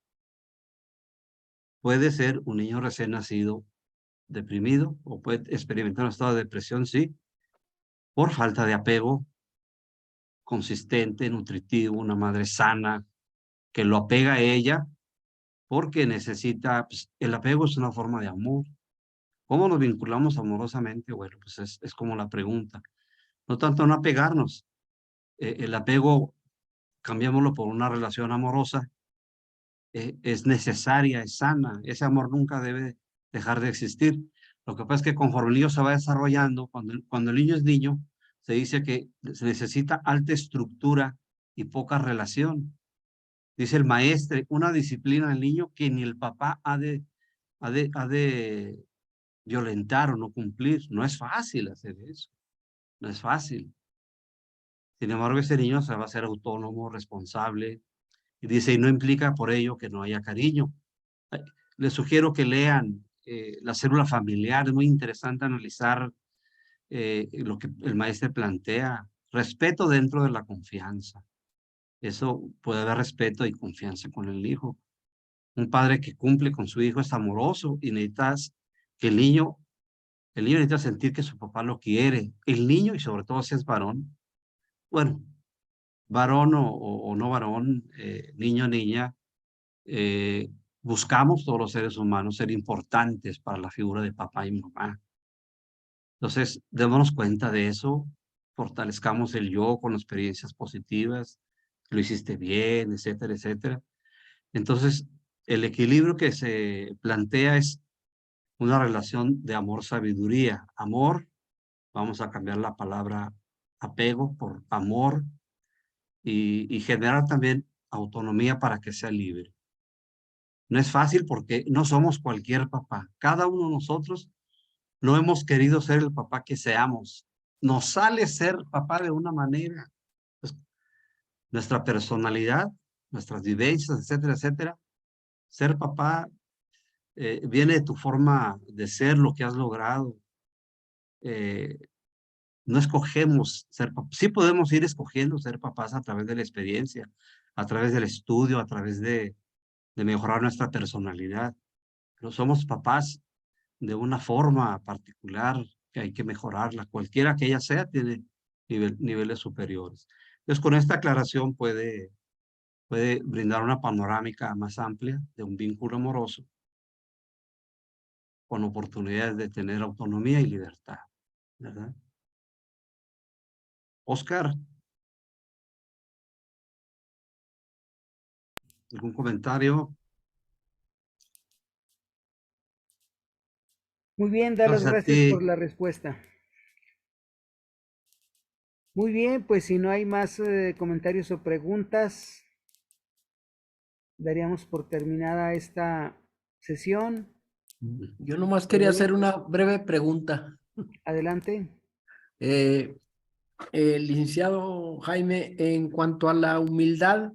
Speaker 2: Puede ser un niño recién nacido deprimido o puede experimentar un estado de depresión, sí, por falta de apego consistente, nutritivo, una madre sana que lo apega a ella porque necesita, pues, el apego es una forma de amor. ¿Cómo nos vinculamos amorosamente? Bueno, pues es como la pregunta. No tanto no apegarnos. El apego, cambiémoslo por una relación amorosa, es necesaria, es sana. Ese amor nunca debe dejar de existir. Lo que pasa es que conforme el niño se va desarrollando, cuando el niño es niño, se dice que se necesita alta estructura y poca relación. Dice el maestro, una disciplina del niño que ni el papá ha de violentar o no cumplir. No es fácil hacer eso. No es fácil. Sin embargo, ese niño se va a ser autónomo, responsable. Y dice, y no implica por ello que no haya cariño. Les sugiero que lean la célula familiar. Es muy interesante analizar lo que el maestro plantea. Respeto dentro de la confianza. Eso puede haber respeto y confianza con el hijo. Un padre que cumple con su hijo es amoroso y necesitas que el niño necesita sentir que su papá lo quiere. El niño, y sobre todo si es varón, bueno, varón o no varón, niño o niña, buscamos todos los seres humanos ser importantes para la figura de papá y mamá. Entonces, démonos cuenta de eso, fortalezcamos el yo con experiencias positivas, lo hiciste bien, etcétera, etcétera. Entonces, el equilibrio que se plantea es una relación de amor-sabiduría. Amor, vamos a cambiar la palabra apego por amor y generar también autonomía para que sea libre. No es fácil porque no somos cualquier papá. Cada uno de nosotros no hemos querido ser el papá que seamos. Nos sale ser papá de una manera. Pues, nuestra personalidad, nuestras vivencias, etcétera, etcétera. Ser papá viene de tu forma de ser, lo que has logrado. No escogemos ser papás. Sí podemos ir escogiendo ser papás a través de la experiencia, a través del estudio, a través de mejorar nuestra personalidad. Pero somos papás de una forma particular que hay que mejorarla. Cualquiera que ella sea tiene niveles superiores. Entonces, con esta aclaración puede brindar una panorámica más amplia de un vínculo amoroso con oportunidades de tener autonomía y libertad, ¿verdad? Oscar, ¿algún comentario?
Speaker 1: Muy bien, da las
Speaker 2: Gracias a
Speaker 1: gracias por
Speaker 2: ti.
Speaker 1: la respuesta. Muy bien, pues si no hay más comentarios o preguntas, daríamos por terminada esta sesión.
Speaker 5: Yo nomás quería hacer una breve pregunta.
Speaker 1: Adelante.
Speaker 5: Licenciado Jaime, en cuanto a la humildad,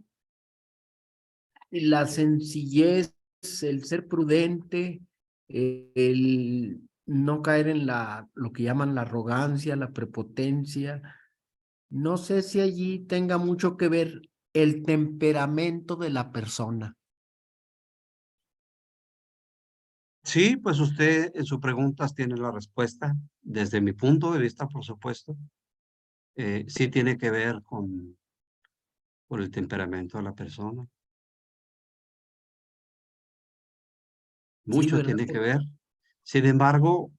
Speaker 5: la sencillez, el ser prudente, el no caer en lo que llaman la arrogancia, la prepotencia, no sé si allí tenga mucho que ver el temperamento de la persona.
Speaker 2: Sí, pues usted en sus preguntas tiene la respuesta. Desde mi punto de vista, por supuesto, sí tiene que ver con el temperamento de la persona.
Speaker 5: Sí,
Speaker 2: Mucho
Speaker 5: ¿verdad?
Speaker 2: tiene que ver. Sin embargo,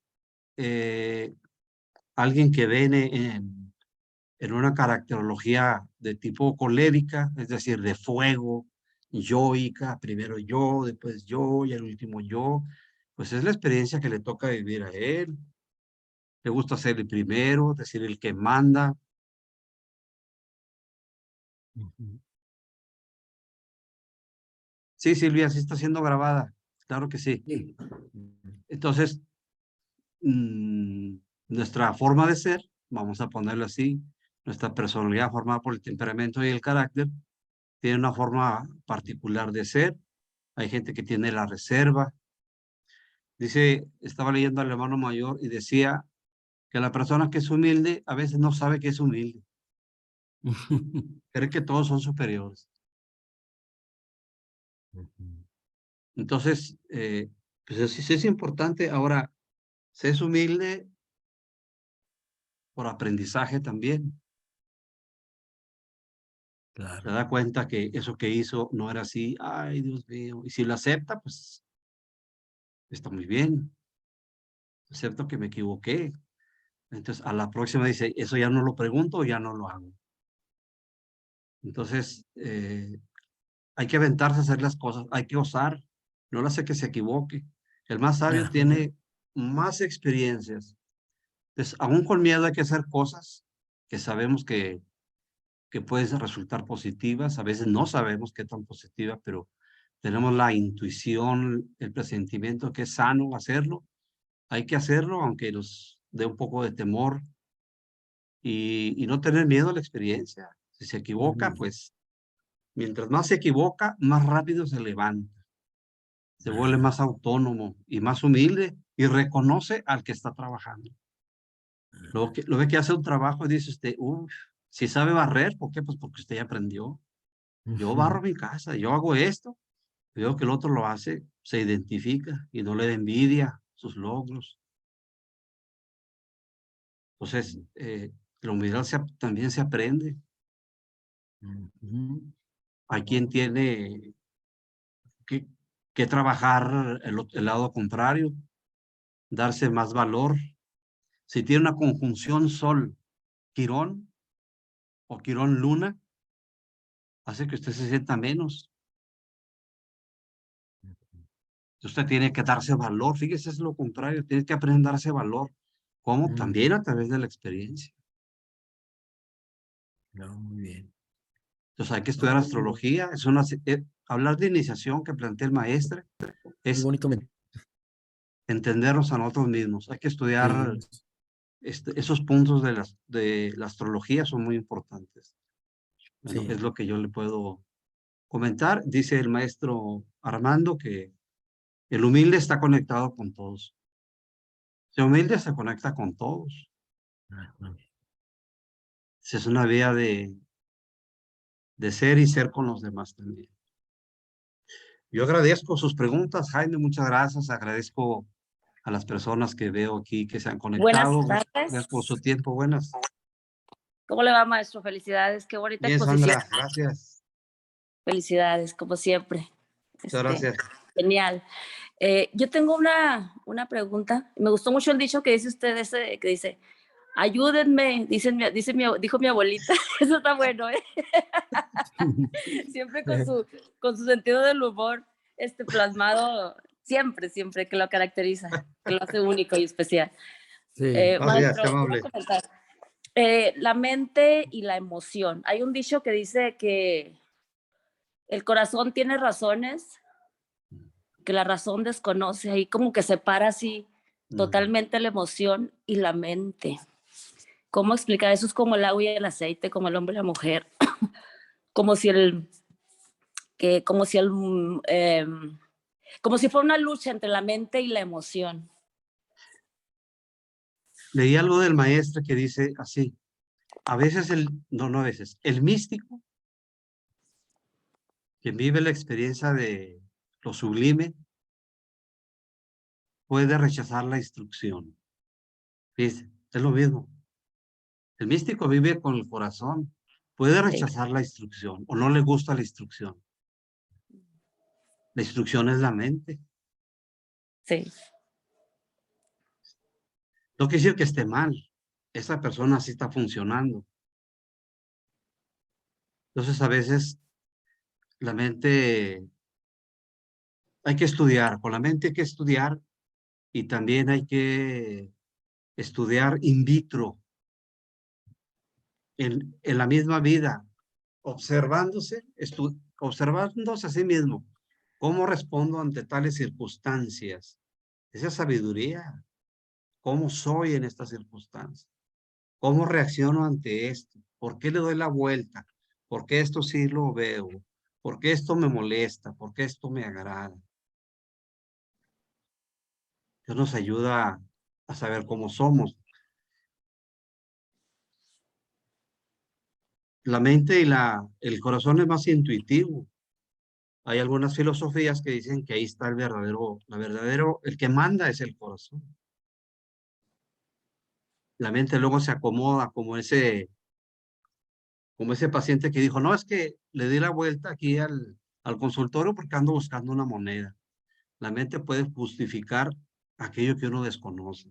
Speaker 2: alguien que viene en una caracterología de tipo colérica, es decir, de fuego, yoica, primero yo, después yo y el último yo, pues es la experiencia que le toca vivir a él. Le gusta ser el primero, decir el que manda.
Speaker 5: Ujú.
Speaker 2: Sí, Silvia, sí está siendo grabada. Claro que sí.
Speaker 5: Sí.
Speaker 2: Entonces, nuestra forma de ser, vamos a ponerlo así, nuestra personalidad formada por el temperamento y el carácter, tiene una forma particular de ser. Hay gente que tiene la reserva. Dice, estaba leyendo al hermano mayor y decía que la persona que es humilde a veces no sabe que es humilde. Cree que todos son superiores. Entonces, pues sí es importante. Ahora, se es humilde por aprendizaje también. Se
Speaker 5: Claro.
Speaker 2: da cuenta que eso que hizo no era así. Ay, Dios mío. Y si lo acepta, pues está muy bien. Acepto que me equivoqué. Entonces, a la próxima dice, eso ya no lo pregunto o ya no lo hago. Entonces, hay que aventarse a hacer las cosas, hay que osar, no le hace que se equivoque. El más sabio
Speaker 5: Ajá.
Speaker 2: tiene más experiencias. Entonces, aún con miedo hay que hacer cosas que sabemos que pueden resultar positivas. A veces no sabemos qué tan positiva, pero tenemos la intuición, el presentimiento que es sano hacerlo. Hay que hacerlo, aunque nos dé un poco de temor y no tener miedo a la experiencia. Si se equivoca, pues mientras más se equivoca, más rápido se levanta. Se vuelve más autónomo y más humilde y reconoce al que está trabajando. Lo ve que hace un trabajo y dice usted, uff, si sabe barrer, ¿por qué? Pues porque usted ya aprendió. Yo barro mi casa, yo hago esto, veo que el otro lo hace, se identifica y no le da envidia sus logros. Entonces, la humildad también se aprende. Hay quien tiene que trabajar el lado contrario, darse más valor. Si tiene una conjunción Sol-Quirón o Quirón-Luna, hace que usted se sienta menos. Usted tiene que darse valor. Fíjese, es lo contrario. Tiene que aprender a darse valor. ¿Cómo? También a través de la experiencia.
Speaker 5: No, muy bien.
Speaker 2: Entonces hay que estudiar astrología. Es hablar de iniciación que plantea el maestro.
Speaker 5: Muy
Speaker 2: Es
Speaker 5: bonito.
Speaker 2: entendernos a nosotros mismos. Hay que estudiar esos puntos de la astrología, son muy importantes. Bueno,
Speaker 5: Sí.
Speaker 2: es lo que yo le puedo comentar. Dice el maestro Armando que el humilde está conectado con todos. El humilde se conecta con todos. Es una vía de ser y ser con los demás también. Yo agradezco sus preguntas, Jaime, muchas gracias. Agradezco a las personas que veo aquí que se han
Speaker 6: Buenas
Speaker 2: conectado.
Speaker 6: tardes.
Speaker 2: Gracias por su tiempo. Buenas.
Speaker 6: ¿Cómo le va, maestro? Felicidades. Qué bonita
Speaker 2: Bien,
Speaker 6: exposición.
Speaker 2: Sandra, gracias.
Speaker 6: Felicidades, como siempre.
Speaker 2: Muchas gracias.
Speaker 6: Genial. Yo tengo una pregunta. Me gustó mucho el dicho que dice usted, ese que dice, ayúdenme, dijo mi abuelita. Eso está bueno, ¿eh? Siempre con su sentido del humor plasmado, siempre que lo caracteriza, que lo hace único y especial.
Speaker 5: Sí.
Speaker 6: Maestro,
Speaker 2: qué
Speaker 6: voy
Speaker 2: amable.
Speaker 6: a comentar. La mente y la emoción. Hay un dicho que dice que el corazón tiene razones que la razón desconoce, ahí como que separa así totalmente la emoción y la mente. ¿Cómo explicar? Eso es como el agua y el aceite, como el hombre y la mujer, como si fuera una lucha entre la mente y la emoción.
Speaker 2: Leí algo del maestro que dice así, a veces no a veces, el místico que vive la experiencia de lo sublime puede rechazar la instrucción. Fíjese, es lo mismo. El místico vive con el corazón, puede rechazar la instrucción o no le gusta la instrucción. La instrucción es la mente.
Speaker 6: Sí.
Speaker 2: No quiere decir que esté mal. Esa persona sí está funcionando. Entonces, a veces la mente hay que estudiar. Con la mente hay que estudiar y también hay que estudiar in vitro, en la misma vida, observándose a sí mismo, ¿Cómo respondo ante tales circunstancias? Esa es sabiduría. ¿Cómo soy en estas circunstancias? ¿Cómo reacciono ante esto? ¿Por qué le doy la vuelta? ¿Por qué esto sí lo veo? ¿Por qué esto me molesta? ¿Por qué esto me agrada? Dios nos ayuda a saber cómo somos. La mente y el corazón es más intuitivo. Hay algunas filosofías que dicen que ahí está el que manda es el corazón. La mente luego se acomoda como ese paciente que dijo, no, es que le di la vuelta aquí al consultorio porque ando buscando una moneda. La mente puede justificar aquello que uno desconoce.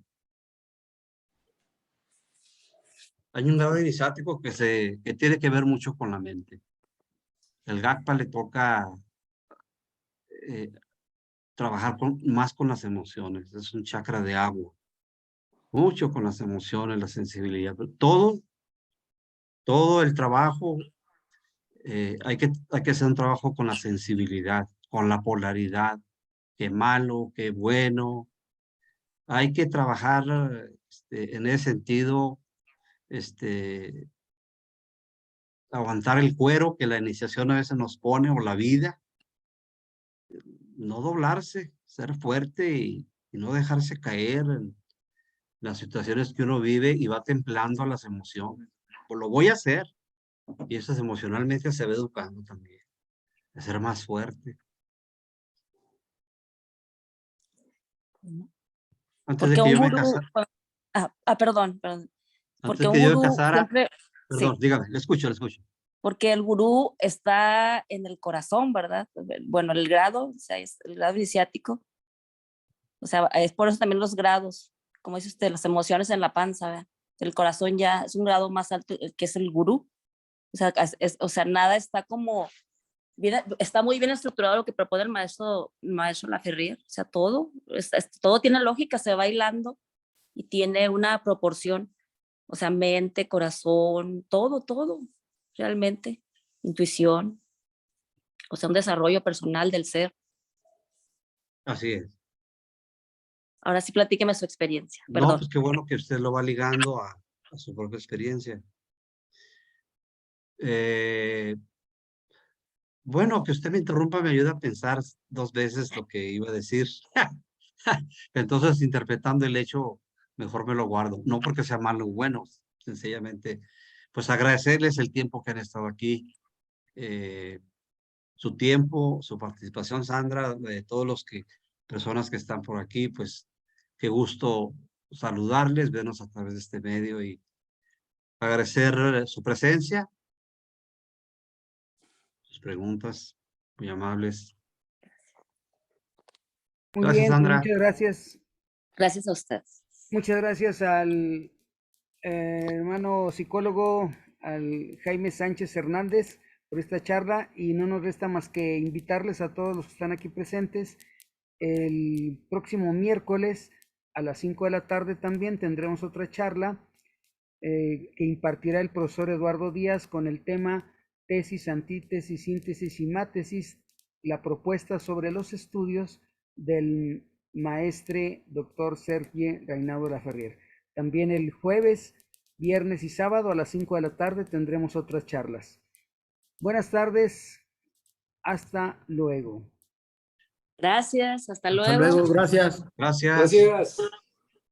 Speaker 2: Hay un grado iniciático que tiene que ver mucho con la mente. El GACPA le toca trabajar más con las emociones. Es un chakra de agua. Mucho con las emociones, la sensibilidad. Todo el trabajo, hay que hacer un trabajo con la sensibilidad, con la polaridad. Qué malo, qué bueno. Hay que trabajar en ese sentido, aguantar el cuero que la iniciación a veces nos pone o la vida. No doblarse, ser fuerte y no dejarse caer en las situaciones que uno vive y va templando a las emociones. Pues lo voy a hacer. Y eso emocionalmente se va educando también. A ser más fuerte. Antes de
Speaker 6: Porque
Speaker 2: que
Speaker 6: un
Speaker 2: yo me
Speaker 6: gurú,
Speaker 2: casara,
Speaker 6: perdón.
Speaker 2: antes
Speaker 6: Porque
Speaker 2: de
Speaker 6: un
Speaker 2: que yo me
Speaker 6: gurú
Speaker 2: casara,
Speaker 6: siempre,
Speaker 2: perdón,
Speaker 6: sí,
Speaker 2: dígame, le escucho.
Speaker 6: porque el gurú está en el corazón, ¿verdad? Bueno, el grado, o sea, es el grado iniciático. O sea, es por eso también los grados, como dice usted, las emociones en la panza, ¿verdad? El corazón ya es un grado más alto, que es el gurú. O sea, o sea, nada está como, está muy bien estructurado lo que propone el maestro Laferrier. O sea, todo tiene lógica, se va bailando y tiene una proporción. O sea, mente, corazón, todo, realmente. Intuición, o sea, un desarrollo personal del ser.
Speaker 2: Así es.
Speaker 6: Ahora sí, platíqueme su experiencia,
Speaker 2: No,
Speaker 6: perdón.
Speaker 2: pues qué bueno que usted lo va ligando a su propia experiencia. Bueno, que usted me interrumpa me ayuda a pensar 2 veces lo que iba a decir. Entonces, interpretando el hecho, mejor me lo guardo. No porque sea malo o bueno, sencillamente, pues agradecerles el tiempo que han estado aquí. Su tiempo, su participación, Sandra, de todos personas que están por aquí, pues qué gusto saludarles, vernos a través de este medio y agradecer su presencia, sus preguntas, muy amables.
Speaker 1: Muy
Speaker 2: Gracias,
Speaker 1: bien, pues
Speaker 2: Sandra.
Speaker 6: Gracias a usted.
Speaker 1: muchas gracias al hermano psicólogo, al Jaime Sánchez Hernández, por esta charla y no nos resta más que invitarles a todos los que están aquí presentes. El próximo miércoles a las 5 de la tarde también tendremos otra charla que impartirá el profesor Eduardo Díaz con el tema tesis, antítesis, síntesis y mátesis, la propuesta sobre los estudios del maestre doctor Sergio Reinaldo Laferrier. También el jueves, viernes y sábado a las 5 de la tarde tendremos otras charlas. Buenas tardes, hasta luego.
Speaker 6: Gracias, hasta
Speaker 5: Hasta
Speaker 6: luego.
Speaker 5: luego, gracias.
Speaker 2: Gracias.
Speaker 7: Gracias.